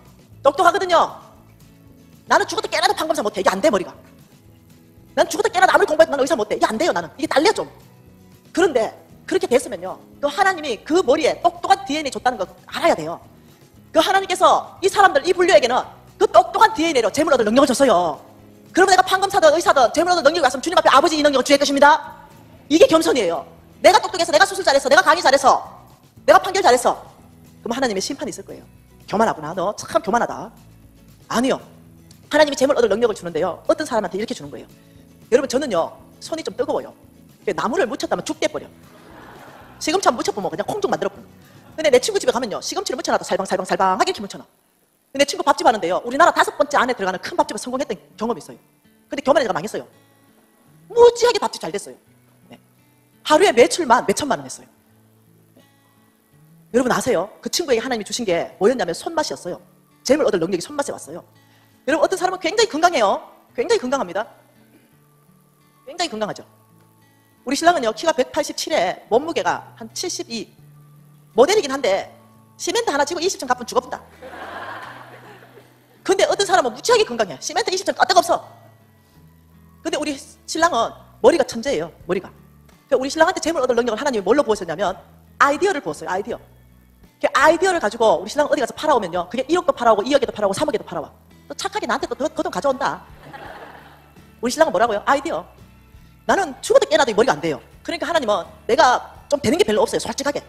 똑똑하거든요. 나는 죽어도 깨나도 판검사 못해. 이게 안 돼, 머리가. 난 죽어도 깨나도 아무리 공부해도 나는 의사 못해. 이게 안 돼요, 나는. 이게 딸려 좀. 그런데 그렇게 됐으면요, 그 하나님이 그 머리에 똑똑한 DNA 줬다는 거 알아야 돼요. 그 하나님께서 이 사람들, 이 분류에게는 그 똑똑한 DNA로 재물 얻을 능력을 줬어요. 그러면 내가 판검사든 의사든 재물 얻을 능력이 왔으면 주님 앞에 아버지 이 능력을 주의 것입니다. 이게 겸손이에요. 내가 똑똑해서, 내가 수술 잘해서, 내가 강의 잘해서, 내가 판결 잘했어. 그럼 하나님의 심판이 있을 거예요. 교만하구나, 너 참 교만하다. 아니요. 하나님이 재물 얻을 능력을 주는데요, 어떤 사람한테 이렇게 주는 거예요. 여러분, 저는요 손이 좀 뜨거워요. 나무를 묻혔다면 죽대버려. 시금치 한번 묻혀보면 그냥 콩죽 만들어보면. 근데 내 친구 집에 가면요, 시금치를 묻혀놔도 살방살방살방하게 이렇게 묻혀놔. 근데 내 친구 밥집 하는데요, 우리나라 5번째 안에 들어가는 큰 밥집에 성공했던 경험이 있어요. 근데 교만해가 망했어요. 무지하게 밥집 잘 됐어요. 네. 하루에 매출만 몇천만 원 했어요. 네. 여러분 아세요? 그 친구에게 하나님이 주신 게 뭐였냐면 손맛이었어요. 재물 얻을 능력이 손맛에 왔어요. 여러분, 어떤 사람은 굉장히 건강해요. 굉장히 건강합니다. 굉장히 건강하죠. 우리 신랑은요, 키가 187에 몸무게가 한 72. 모델이긴 한데 시멘트 하나 지고 20점 갚으면 죽어본다. 근데 어떤 사람은 무지하게 건강해. 시멘트 20점 까딱없어. 근데 우리 신랑은 머리가 천재예요. 머리가. 그러니까 우리 신랑한테 재물 얻을 능력을 하나님이 뭘로 부으셨냐면 아이디어를 부었어요. 아이디어. 그 아이디어를 가지고 우리 신랑 어디 가서 팔아오면요, 그게 1억도 팔아오고 2억에도 팔아오고 3억에도 팔아와. 또 착하게 나한테 또 그 돈 가져온다. 우리 신랑은 뭐라고요? 아이디어. 나는 죽어도 깨나도 머리가 안 돼요. 그러니까 하나님은 내가 좀 되는 게 별로 없어요. 솔직하게.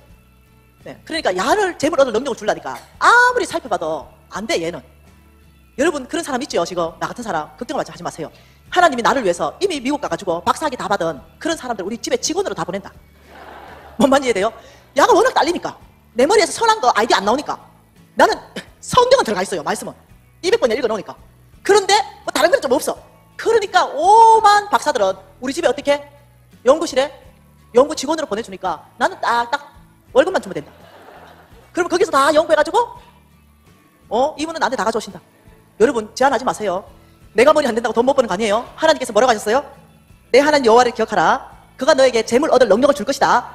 네. 그러니까 야를 재물 얻을 능력을 주려니까 아무리 살펴봐도 안 돼, 얘는. 여러분 그런 사람 있죠? 지금 나 같은 사람 걱정하지 마세요. 하나님이 나를 위해서 이미 미국 가가지고 박사학위 다 받은 그런 사람들 우리 집에 직원으로 다 보낸다. 뭔 말인지 이해돼요? 야가 워낙 딸리니까 내 머리에서 선한 거 아이디어 안 나오니까 나는 성경은 들어가 있어요. 말씀은 200번이나 읽어놓으니까. 그런데 뭐 다른 건 좀 없어. 그러니까 오만 박사들은 우리 집에 어떻게 연구실에 연구 직원으로 보내주니까 나는 딱 월급만 주면 된다. 그러면 거기서 다 연구해가지고 이분은 나한테 다 가져오신다. 여러분 제한하지 마세요. 내가 머리 안 된다고 돈 못 버는 거 아니에요. 하나님께서 뭐라고 하셨어요? 내 하나님 여호와를 기억하라. 그가 너에게 재물 얻을 능력을 줄 것이다.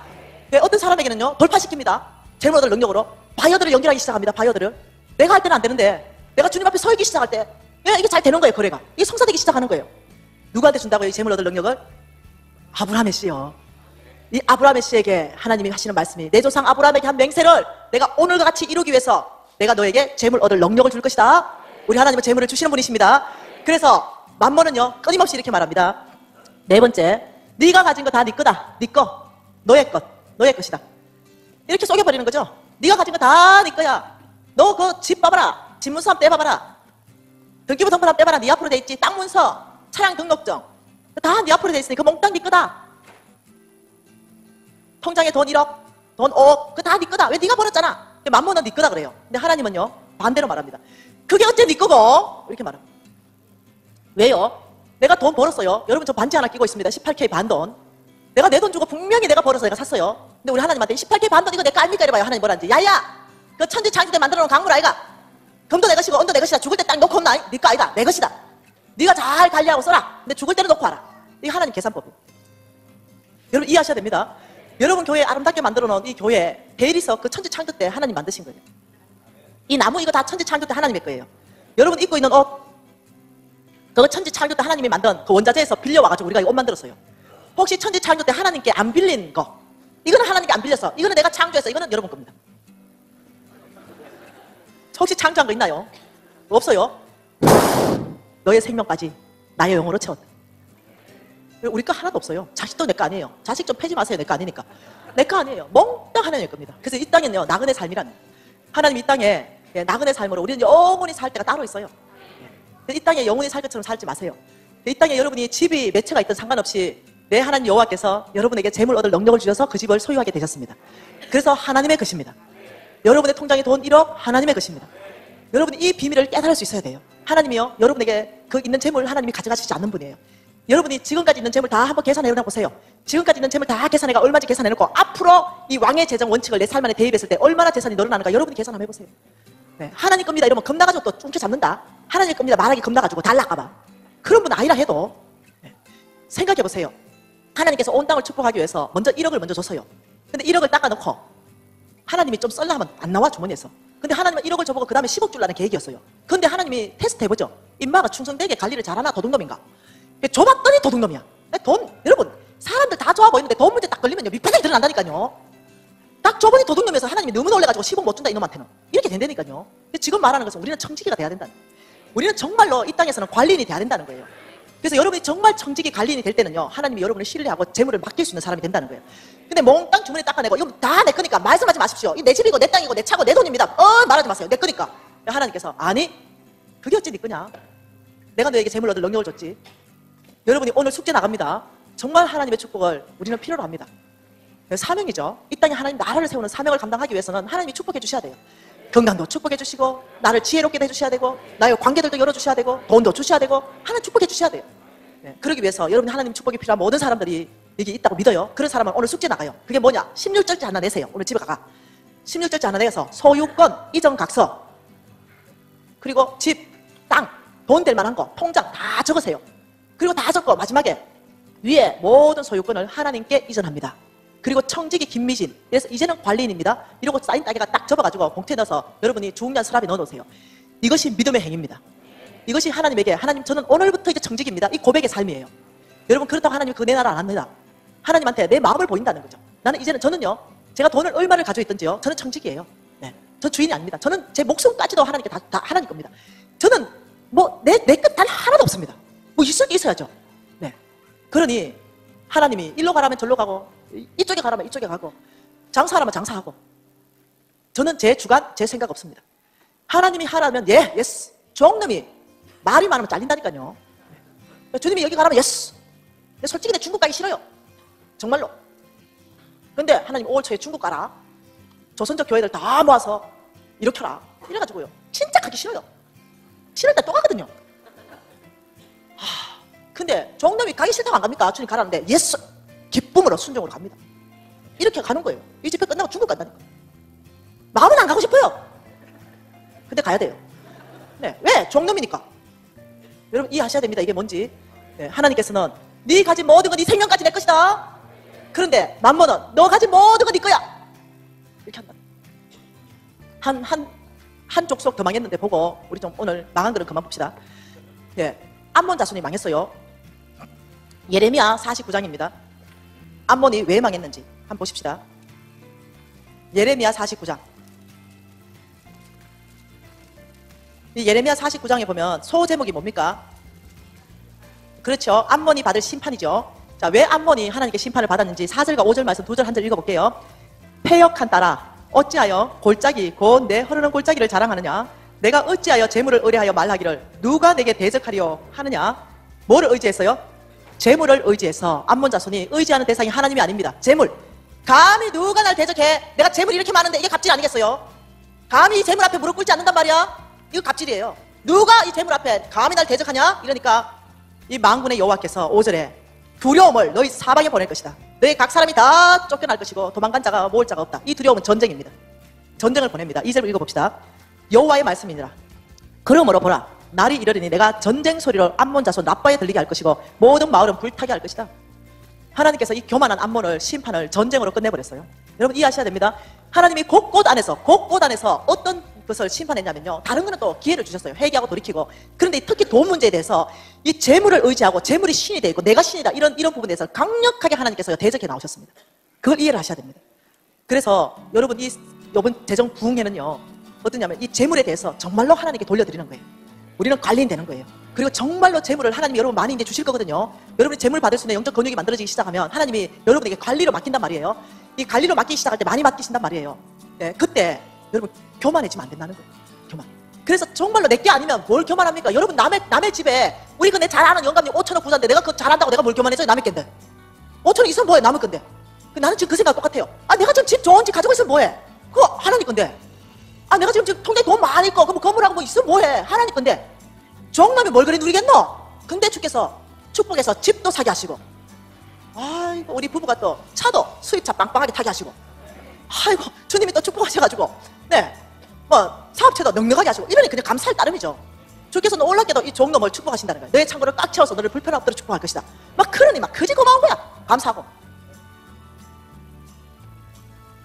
어떤 사람에게는요 돌파시킵니다. 재물 얻을 능력으로 바이어들을 연결하기 시작합니다. 바이어들을. 내가 할 때는 안 되는데 내가 주님 앞에 서 있기 시작할 때 이게 잘 되는 거예요. 거래가 이게 성사되기 시작하는 거예요. 누구한테 준다고요? 이 재물 얻을 능력을? 아브라함의 씨요. 이 아브라함의 씨에게 하나님이 하시는 말씀이 내 조상 아브라함에게 한 맹세를 내가 오늘과 같이 이루기 위해서 내가 너에게 재물 얻을 능력을 줄 것이다. 우리 하나님은 재물을 주시는 분이십니다. 그래서 만몬은요 끊임없이 이렇게 말합니다. 네 번째, 네가 가진 거 다 네 거다. 네 거, 너의 것, 너의 것이다. 이렇게 속여버리는 거죠. 네가 가진 거 다 네 거야. 너 그 집 봐봐라. 집 문서 한번 떼봐봐라. 등기부 등본 한번 떼봐라. 네 앞으로 돼 있지. 땅 문서, 차량 등록증 다 네 앞으로 돼 있으니 그 몽땅 네 거다. 통장에 돈 1억, 돈 5억, 그거 다 네 거다. 왜 네가 벌었잖아. 만몬은 네 거다 그래요. 근데 하나님은요 반대로 말합니다. 그게 어째 네 거고? 이렇게 말합니다. 왜요? 내가 돈 벌었어요. 여러분 저 반지 하나 끼고 있습니다. 18K 반돈. 내가 내 돈 주고 분명히 내가 벌어서 내가 샀어요. 근데 우리 하나님한테 18K 반돈 이거 내 거 아닙니까? 이래봐요. 하나님 뭐라는지. 야야! 그 천지창조대 만들어 놓은 강물 아이가? 금도 내 것이고 은도 내 것이다. 죽을 때 딱 놓고 온나? 네 거 아이가? 내 것이다. 네가 잘 관리하고 써라. 근데 죽을 때는 놓고 와라. 이게 하나님 계산법이에요. 여러분 이해하셔야 됩니다. 여러분 교회 아름답게 만들어 놓은 이 교회 베일에서 그 천지창조 때 하나님 만드신 거예요. 이 나무 이거 다 천지창조 때 하나님의 거예요. 여러분 입고 있는 옷 그거 천지창조 때 하나님이 만든 그 원자재에서 빌려와가지고 우리가 이 옷 만들었어요. 혹시 천지창조 때 하나님께 안 빌린 거 이거는 하나님께 안 빌렸어. 이거는 내가 창조해서 이거는 여러분 겁니다. 혹시 창조한 거 있나요? 없어요. 너의 생명까지 나의 영으로 채웠다. 우리 거 하나도 없어요. 자식도 내 거 아니에요. 자식 좀 패지 마세요. 내 거 아니니까. 내 거 아니에요. 몽땅 하나님의 겁니다. 그래서 이 땅에는요 나그네 삶이라는 하나님 이 땅에 나그네 삶으로 우리는 영원히 살 때가 따로 있어요. 이 땅에 영원히 살 것처럼 살지 마세요. 이 땅에 여러분이 집이 몇 채가 있든 상관없이 내 하나님 여호와께서 여러분에게 재물 얻을 능력을 주셔서 그 집을 소유하게 되셨습니다. 그래서 하나님의 것입니다. 여러분의 통장에 돈 1억 하나님의 것입니다. 여러분이 이 비밀을 깨달을 수 있어야 돼요. 하나님이요 여러분에게 그 있는 재물 하나님이 가져가시지 않는 분이에요. 여러분이 지금까지 있는 재물 다 한번 계산해보나 보세요. 지금까지 있는 재물 다 계산해가 얼마인지 계산해놓고 앞으로 이 왕의 재정 원칙을 내 삶 안에 대입했을 때 얼마나 재산이 늘어나는가 여러분이 계산 한번 해보세요. 네, 하나님 겁니다 이러면 겁나가지고 또 쫓겨잡는다. 하나님 겁니다 말하기 겁나가지고 달라까봐. 그런 분 아니라 해도 네, 생각해보세요. 하나님께서 온 땅을 축복하기 위해서 먼저 1억을 먼저 줬어요. 근데 1억을 닦아놓고 하나님이 좀 썰라 하면 안 나와 주머니에서. 근데 하나님은 1억을 줘보고 그 다음에 10억 주려는 계획이었어요. 근데 하나님이 테스트 해보죠. 인마가 충성되게 관리를 잘하나 도둑놈인가. 줘봤더니 도둑놈이야. 돈 여러분 사람들 다 좋아 보이는데 돈 문제 딱 걸리면요 밑바닥이 드러난다니까요. 딱 줘보니 도둑놈에서 하나님이 너무 놀래가지고 10억 못 준다 이놈한테는. 이렇게 된다니까요. 지금 말하는 것은 우리는 청지기가 돼야 된다는 거예요. 우리는 정말로 이 땅에서는 관리인이 돼야 된다는 거예요. 그래서 여러분이 정말 청지기 관리인이 될 때는요 하나님이 여러분을 신뢰하고 재물을 맡길 수 있는 사람이 된다는 거예요. 근데 몽땅 주머니 닦아내고 이거 다 내 거니까 말씀하지 마십시오. 이 내 집이고 내 땅이고 내 차고 내 돈입니다. 말하지 마세요. 내 거니까. 하나님께서 아니 그게 어찌 네 거냐. 내가 너에게 재물 얻을 능력을 줬지. 여러분이 오늘 숙제 나갑니다. 정말 하나님의 축복을 우리는 필요로 합니다. 사명이죠. 이 땅에 하나님 나라를 세우는 사명을 감당하기 위해서는 하나님이 축복해 주셔야 돼요. 건강도 축복해 주시고 나를 지혜롭게 해주셔야 되고 나의 관계들도 열어주셔야 되고 돈도 주셔야 되고 하나님 축복해 주셔야 돼요. 네, 그러기 위해서 여러분이 하나님 축복이 필요한 모든 사람들이 여기 있다고 믿어요. 그런 사람은 오늘 숙제 나가요. 그게 뭐냐? 16절째 하나 내세요. 오늘 집에 가가 16절째 하나 내서 소유권, 이전 각서 그리고 집, 땅, 돈 될 만한 거 통장 다 적으세요. 그리고 다 적고 마지막에 위에 모든 소유권을 하나님께 이전합니다. 그리고 청지기 김미진 그래서 이제는 관리인입니다. 이러고 사인 따개가 딱 접어가지고 봉투에 넣어서 여러분이 중요한 서랍에 넣어놓으세요. 이것이 믿음의 행위입니다. 이것이 하나님에게 하나님 저는 오늘부터 이제 청지기입니다. 이 고백의 삶이에요. 여러분 그렇다고 하나님이 그 내 나라 안 합니다. 하나님한테 내 마음을 보인다는 거죠. 나는 이제는 저는요 제가 돈을 얼마를 가지고 있든지요 저는 청지기예요. 네, 저 주인이 아닙니다. 저는 제 목숨까지도 하나님께 다 하나님 겁니다. 저는 뭐 내 끝 단 하나도 없습니다. 뭐 있을 게 있어야죠. 네, 그러니 하나님이 일로 가라면 절로 가고 이쪽에 가라면 이쪽에 가고 장사하라면 장사하고 저는 제 주관 제 생각 없습니다. 하나님이 하라면 예 예스 종놈이 말이 많으면 잘린다니까요. 주님이 여기 가라면 예스. 솔직히 내 중국 가기 싫어요. 정말로. 근데 하나님 5월 초에 중국 가라. 조선족 교회들 다 모아서 일으켜라. 이래가지고요. 진짜 가기 싫어요. 7월달 또 가거든요. 근데 종놈이 가기 싫다고 안 갑니까? 주님 가라는데 예스. 기쁨으로 순종으로 갑니다. 이렇게 가는 거예요. 이 집회 끝나고 중국 간다니까. 마음은 안 가고 싶어요. 근데 가야 돼요. 네, 왜? 종놈이니까. 여러분 이해하셔야 됩니다. 이게 뭔지. 네, 하나님께서는 네 가진 모든 건 네 생명까지 내 것이다. 그런데 만몬은 너 가진 모든 건 네 거야. 이렇게 한다. 한 족속 더 망했는데 보고 우리 좀 오늘 망한 거는 그만 봅시다. 예, 암몬 자손이 망했어요. 예레미야 49장입니다. 암몬이 왜 망했는지 한번 보십시다. 예레미야 49장. 이 예레미야 49장에 보면 소 제목이 뭡니까? 그렇죠. 암몬이 받을 심판이죠. 자, 왜 암몬이 하나님께 심판을 받았는지 4절과 5절 말씀 2절 1절 읽어볼게요. 패역한 딸아 어찌하여 골짜기 곧 내 흐르는 골짜기를 자랑하느냐. 내가 어찌하여 재물을 의뢰하여 말하기를 누가 내게 대적하리요 하느냐. 뭐를 의지했어요? 재물을 의지해서. 암몬 자손이 의지하는 대상이 하나님이 아닙니다. 재물. 감히 누가 날 대적해. 내가 재물이 이렇게 많은데 이게 갑질 아니겠어요? 감히 이 재물 앞에 무릎 꿇지 않는단 말이야. 이거 갑질이에요. 누가 이 재물 앞에 감히 날 대적하냐? 이러니까 이 만군의 여호와께서 5절에 두려움을 너희 사방에 보낼 것이다. 너희 각 사람이 다 쫓겨날 것이고 도망간 자가 모을 자가 없다. 이 두려움은 전쟁입니다. 전쟁을 보냅니다. 2절 읽어봅시다. 여호와의 말씀이니라. 그러므로 보라 날이 이르리니 내가 전쟁 소리로 암몬 자손 라빠에 들리게 할 것이고 모든 마을은 불타게 할 것이다. 하나님께서 이 교만한 암몬을 심판을 전쟁으로 끝내버렸어요. 여러분 이해하셔야 됩니다. 하나님이 곳곳 안에서 어떤 것을 심판했냐면요. 다른 거는 또 기회를 주셨어요. 회개하고 돌이키고. 그런데 특히 돈 문제에 대해서 이 재물을 의지하고 재물이 신이 되고 내가 신이다 이런 부분에 대해서 강력하게 하나님께서 대적해 나오셨습니다. 그걸 이해를 하셔야 됩니다. 그래서 여러분 이번 재정 부흥회는요. 어떠냐면 이 재물에 대해서 정말로 하나님께 돌려드리는 거예요. 우리는 관리인 되는 거예요. 그리고 정말로 재물을 하나님이 여러분 많이 이제 주실 거거든요. 여러분이 재물 받을 수 있는 영적 근육이 만들어지기 시작하면 하나님이 여러분에게 관리로 맡긴단 말이에요. 이 관리로 맡기기 시작할 때 많이 맡기신단 말이에요. 네, 그때 여러분 교만해지면 안 된다는 거예요. 교만. 그래서 정말로 내게 아니면 뭘 교만합니까? 여러분 남의 집에 우리 내 잘 아는 영감님 5천원 부자인데 내가 그거 잘한다고 내가 뭘 교만해서 남의 겐데 5천원 있으면 뭐해? 남의 건데. 나는 지금 그 생각 똑같아요. 내가 지금 집 좋은 집 가지고 있으면 뭐해? 그거 하나님 건데. 내가 지금 통장에 돈 많이 있고 그럼 건물하고 뭐 있으면 뭐해? 하나님 건데. 정남이 뭘 그리 누리겠노? 근데 주께서 축복해서 집도 사게 하시고, 아이고 우리 부부가 또 차도 수입차 빵빵하게 타게 하시고, 아이고 주님이 또 축복하셔가지고 네 뭐 사업체도 넉넉하게 하시고 이러니 그냥 감사할 따름이죠. 주께서 놀랍게도 이 종놈을 축복하신다는 거예요. 너의 창고를 꽉 채워서 너를 불편 없도록 축복할 것이다. 그러니 그지 고마운 거야. 감사하고.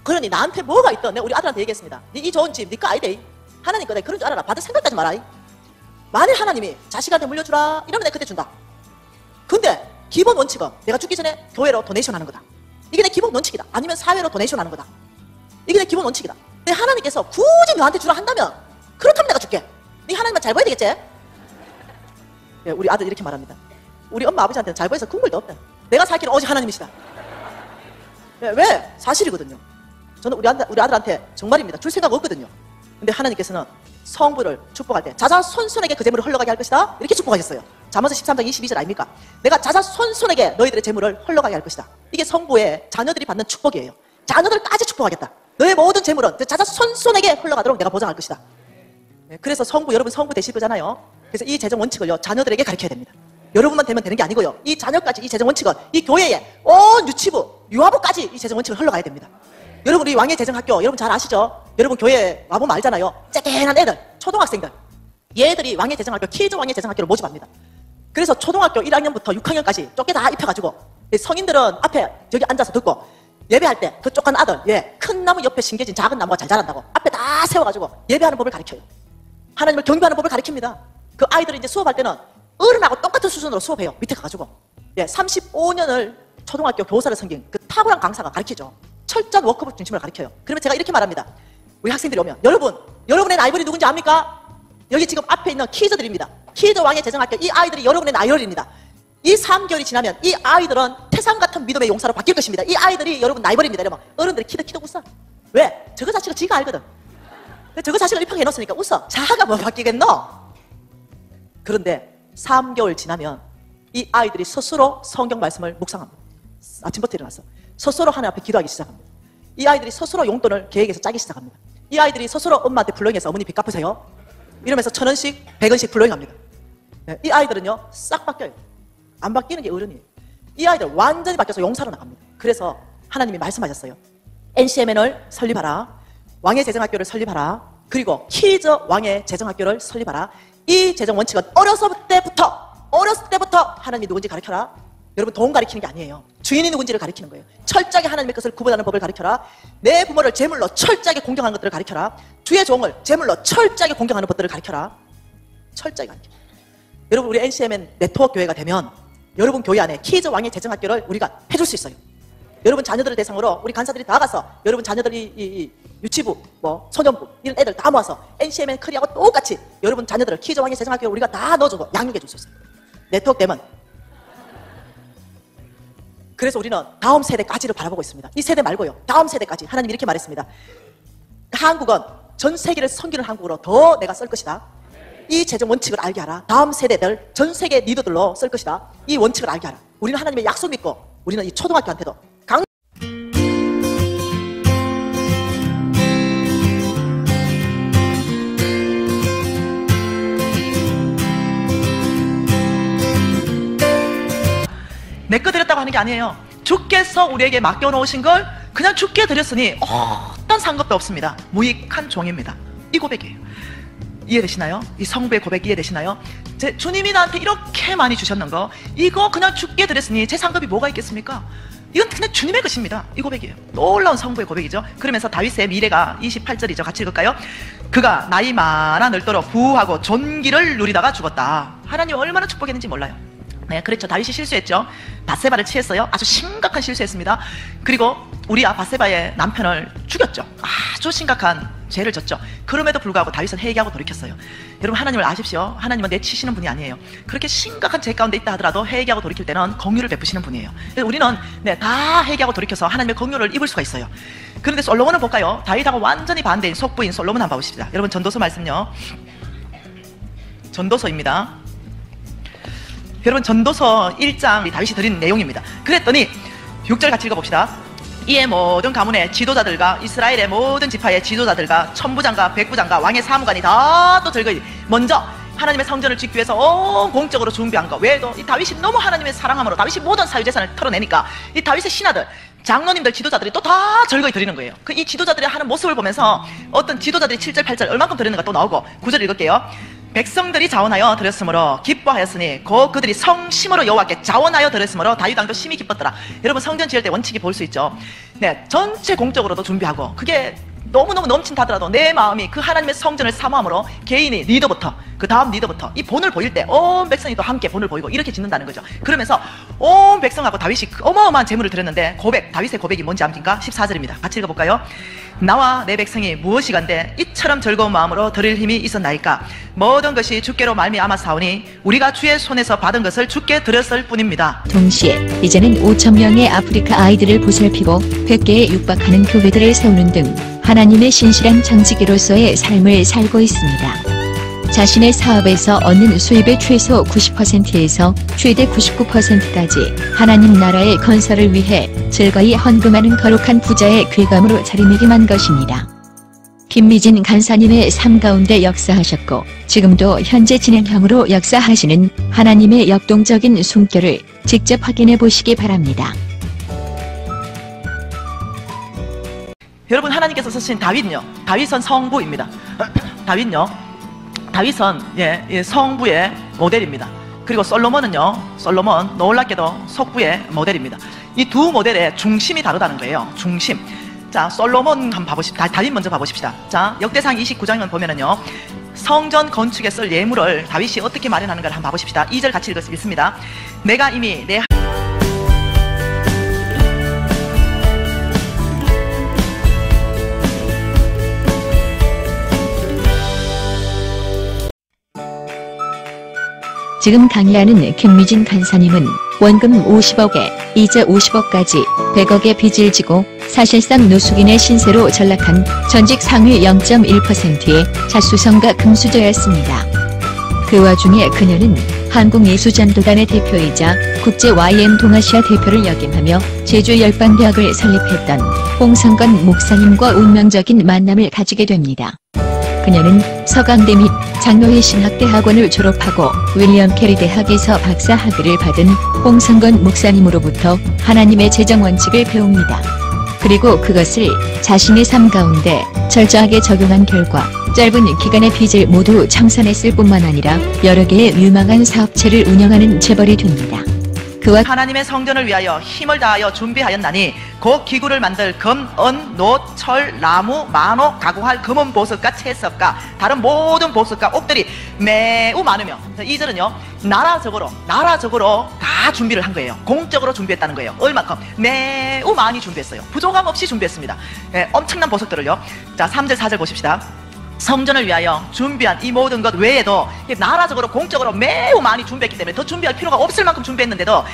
그러니 나한테 뭐가 있던 내가 우리 아들한테 얘기했습니다. 이 좋은 집 니꺼 아이데. 하나님 거다. 그런 줄 알아라. 받을 생각까지 마라. 만일 하나님이 자식한테 물려주라 이러면 내가 그때 준다. 근데 기본 원칙은 내가 죽기 전에 교회로 도네이션 하는 거다. 이게 내 기본 원칙이다. 아니면 사회로 도네이션 하는 거다. 이게 내 기본 원칙이다. 근데 하나님께서 굳이 너한테 주라 한다면 그렇다면 내가 줄게. 네 하나님만 잘 봐야 되겠지? 네, 우리 아들 이렇게 말합니다. 우리 엄마 아버지한테는 잘 보여서 국물도 없다. 내가 살기는 오직 하나님이시다. 네, 왜? 사실이거든요. 저는 우리 아들한테 정말입니다. 줄 생각 없거든요. 근데 하나님께서는 성부를 축복할 때 자자손손에게 그 재물을 흘러가게 할 것이다. 이렇게 축복하셨어요. 잠언서 13장 22절 아닙니까? 내가 자자손손에게 너희들의 재물을 흘러가게 할 것이다. 이게 성부의 자녀들이 받는 축복이에요. 자녀들까지 축복하겠다. 너의 모든 재물은 자자손손에게 흘러가도록 내가 보장할 것이다. 네, 그래서 여러분 성부 되실 거잖아요. 그래서 이 재정 원칙을요 자녀들에게 가르쳐야 됩니다. 여러분만 되면 되는 게 아니고요. 이 자녀까지 이 재정 원칙은 이 교회에 온 유치부, 유아부까지 이 재정 원칙을 흘러가야 됩니다. 여러분 우리 왕의 재정학교 여러분 잘 아시죠? 여러분 교회에 와보면 알잖아요. 쨍쨍한 애들, 초등학생들. 얘들이 왕의 재정학교, 키즈 왕의 재정학교를 모집합니다. 그래서 초등학교 1학년부터 6학년까지 쫓게 다 입혀가지고 성인들은 앞에 저기 앉아서 듣고 예배할 때 그 쫓간 아들, 큰 나무 옆에 심겨진 작은 나무가 잘 자란다고 앞에 다 세워가지고 예배하는 법을 가르쳐요. 하나님을 경배하는 법을 가르칩니다. 그 아이들이 이제 수업할 때는 어른하고 똑같은 수준으로 수업해요. 밑에 가가지고 35년을 초등학교 교사를 섬긴 그 탁월한 강사가 가르치죠. 철저한 워크북 중심으로 가르쳐요. 그러면 제가 이렇게 말합니다. 우리 학생들이 오면 여러분의 라이벌이 누군지 압니까? 여기 지금 앞에 있는 키즈들입니다. 키즈 왕의 재정학교 이 아이들이 여러분의 라이벌입니다. 이 3개월이 지나면 이 아이들은 태산 같은 믿음의 용사로 바뀔 것입니다. 이 아이들이 여러분 라이벌입니다. 여러분 어른들이 키득키득 웃어. 왜? 저거 자체가 지가 알거든. 저거 자체가 입학해 놓았으니까 웃어. 자가 뭐 바뀌겠노? 그런데 3개월 지나면 이 아이들이 스스로 성경 말씀을 묵상합니다. 아침부터 일어나서 스스로 하나님 앞에 기도하기 시작합니다. 이 아이들이 스스로 용돈을 계획해서 짜기 시작합니다. 이 아이들이 스스로 엄마한테 불러ing해서 어머니 빚 갚으세요 이러면서 1,000원씩 100원씩 불러ing합니다. 이 아이들은요 싹 바뀌어요. 안 바뀌는 게 어른이에요. 이 아이들 완전히 바뀌어서 용사로 나갑니다. 그래서 하나님이 말씀하셨어요. NCMN을 설립하라. 왕의 재정학교를 설립하라. 그리고 키즈 왕의 재정학교를 설립하라. 이 재정 원칙은 어렸을 때부터 하나님이 누군지 가르쳐라. 여러분 돈 가르치는 게 아니에요. 주인이 누군지를 가르치는 거예요. 철저하게 하나님의 것을 구분하는 법을 가르쳐라. 내 부모를 제물로 철저하게 공경하는 것들을 가르쳐라. 주의 종을 제물로 철저하게 공경하는 것들을 가르쳐라. 철저하게 가르쳐. 여러분 우리 NCMN 네트워크 교회가 되면 여러분 교회 안에 키즈 왕의 재정학교를 우리가 해줄 수 있어요. 여러분 자녀들을 대상으로 우리 간사들이 다 가서 여러분 자녀들이 이 유치부, 뭐 소년부 이런 애들 다 모아서 NCMN 크리하고 똑같이 여러분 자녀들을 키즈 왕의 재정학교를 우리가 다 넣어주고 양육해 줄 수 있어요. 네트워크 되면 그래서 우리는 다음 세대까지를 바라보고 있습니다. 이 세대 말고요. 다음 세대까지. 하나님이 이렇게 말했습니다. 한국은 전 세계를 섬기는 한국으로 더 내가 쓸 것이다. 이 재정 원칙을 알게 하라. 다음 세대들 전 세계 리더들로 쓸 것이다. 이 원칙을 알게 하라. 우리는 하나님의 약속 믿고 우리는 이 초등학교한테도 내 거 드렸다고 하는 게 아니에요. 주께서 우리에게 맡겨놓으신 걸 그냥 주께 드렸으니 어떤 상관도 없습니다. 무익한 종입니다. 이 고백이에요. 이해되시나요? 이 성부의 고백 이해되시나요? 주님이 나한테 이렇게 많이 주셨는 거 이거 그냥 주께 드렸으니 제 상급이 뭐가 있겠습니까? 이건 그냥 주님의 것입니다. 이 고백이에요. 놀라운 성부의 고백이죠. 그러면서 다윗의 미래가 28절이죠. 같이 읽을까요? 그가 나이 많아 늙도록 부하고 존귀를 누리다가 죽었다. 하나님 얼마나 축복했는지 몰라요. 네, 그렇죠. 다윗이 실수했죠. 밧세바를 취했어요. 아주 심각한 실수했습니다. 그리고 우리아 밧세바의 남편을 죽였죠. 아주 심각한 죄를 졌죠. 그럼에도 불구하고 다윗은 회개하고 돌이켰어요. 여러분, 하나님을 아십시오. 하나님은 내치시는 분이 아니에요. 그렇게 심각한 죄 가운데 있다 하더라도 회개하고 돌이킬 때는 긍휼을 베푸시는 분이에요. 그래서 우리는 다 회개하고 돌이켜서 하나님의 긍휼을 입을 수가 있어요. 그런데 솔로몬을 볼까요? 다윗하고 완전히 반대인 속부인 솔로몬 한번 봐보십시다. 여러분, 전도서 말씀요. 전도서입니다. 여러분, 전도서 1장 다윗이 드린 내용입니다. 그랬더니 6절 같이 읽어봅시다. 이에 모든 가문의 지도자들과 이스라엘의 모든 지파의 지도자들과 천부장과 백부장과 왕의 사무관이 다 또 즐거이 먼저 하나님의 성전을 짓기 위해서 온 공적으로 준비한 거 외에도 이 다윗이 너무 하나님의 사랑함으로 다윗이 모든 사유재산을 털어내니까 이 다윗의 신하들, 장로님들, 지도자들이 또 다 즐거이 드리는 거예요. 이 지도자들이 하는 모습을 보면서 어떤 지도자들이 7절, 8절 얼만큼 드리는가 또 나오고 9절 읽을게요. 백성들이 자원하여 드렸으므로 기뻐하였으니 곧 그들이 성심으로 여호와께 자원하여 드렸으므로 다윗 왕도 심히 기뻤더라. 여러분, 성전 지을 때 원칙이 볼 수 있죠. 네, 전체 공적으로도 준비하고 그게 너무너무 넘친다더라도 내 마음이 그 하나님의 성전을 사모함으로 개인이 리더부터 그 다음 리더부터 이 본을 보일 때 온 백성이 또 함께 본을 보이고 이렇게 짓는다는 거죠. 그러면서 온 백성하고 다윗이 어마어마한 재물을 드렸는데 다윗의 고백이 뭔지 압니까? 14절입니다. 같이 읽어볼까요? 나와 내 백성이 무엇이간데 이처럼 즐거운 마음으로 드릴 힘이 있었나이까? 모든 것이 주께로 말미암았사오니 우리가 주의 손에서 받은 것을 주께 드렸을 뿐입니다. 동시에 이제는 5,000명의 아프리카 아이들을 보살피고 100개에 육박하는 교회들을 세우는 등 하나님의 신실한 청지기로서의 삶을 살고 있습니다. 자신의 사업에서 얻는 수입의 최소 90%에서 최대 99%까지 하나님 나라의 건설을 위해 즐거이 헌금하는 거룩한 부자의 괴감으로 자리매김한 것입니다. 김미진 간사님의 삶 가운데 역사하셨고 지금도 현재 진행형으로 역사하시는 하나님의 역동적인 숨결을 직접 확인해 보시기 바랍니다. 여러분, 하나님께서 쓰신 다윗은요, 다윗은 성부입니다. 다윗은 성부의 모델입니다. 그리고 솔로몬은요, 솔로몬 놀랍게도 속부의 모델입니다. 이 두 모델의 중심이 다르다는 거예요. 중심. 자, 솔로몬 한번 봐보십시다. 다윗 먼저 봐보십시다. 자, 역대상 29장을 보면은요, 성전 건축에 쓸 예물을 다윗이 어떻게 마련하는가를 한번 봐보십시다. 2절 같이 읽습니다. 내가 이미 내 지금 강의하는 김미진 간사님은 원금 50억에 이자 50억까지 100억의 빚을 지고 사실상 노숙인의 신세로 전락한 전직 상위 0.1%의 자수성가 금수저였습니다. 그 와중에 그녀는 한국예수전도단의 대표이자 국제 YM 동아시아 대표를 역임하며 제주 열방대학을 설립했던 홍성건 목사님과 운명적인 만남을 가지게 됩니다. 그녀는 서강대 및 장로회 신학대학원을 졸업하고 윌리엄 캐리 대학에서 박사학위를 받은 홍성건 목사님으로부터 하나님의 재정 원칙을 배웁니다. 그리고 그것을 자신의 삶 가운데 철저하게 적용한 결과 짧은 기간의 빚을 모두 청산했을 뿐만 아니라 여러 개의 유망한 사업체를 운영하는 재벌이 됩니다. 그와 하나님의 성전을 위하여 힘을 다하여 준비하였나니 곧 기구를 만들 금, 은, 노, 철, 나무, 만호, 가공할 금은 보석과 채석과 다른 모든 보석과 옥들이 매우 많으며 2절은요 나라적으로 다 준비를 한 거예요. 공적으로 준비했다는 거예요. 얼마큼? 매우 많이 준비했어요. 부족함 없이 준비했습니다. 엄청난 보석들을요. 자, 3절 4절 보십시다. 성전을 위하여 준비한 이 모든 것 외에도 나라적으로 공적으로 매우 많이 준비했기 때문에 더 준비할 필요가 없을 만큼 준비했는데도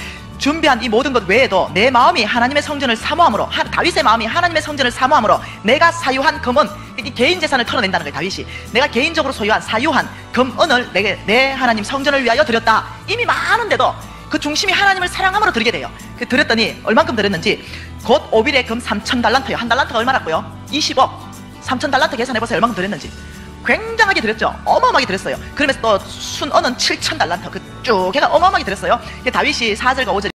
준비한 이 모든 것 외에도 내 마음이 하나님의 성전을 사모함으로, 다윗의 마음이 하나님의 성전을 사모함으로 내가 사유한 금은, 이 개인 재산을 털어낸다는 거예요. 다윗이 내가 개인적으로 소유한 사유한 금은을 내 하나님 성전을 위하여 드렸다. 이미 많은데도 그 중심이 하나님을 사랑함으로 드리게 돼요. 그 드렸더니 얼만큼 드렸는지, 곧 오빌의 금 3,000달란트요. 한 달란트가 얼마라고요? 20억. 3,000달란트 계산해보세요. 얼만큼 드렸는지. 굉장하게 드렸죠. 어마어마하게 드렸어요. 그러면서 또 순언은 7,000달란트. 그 쭉 걔가 어마어마하게 드렸어요. 다윗이 4절과 5절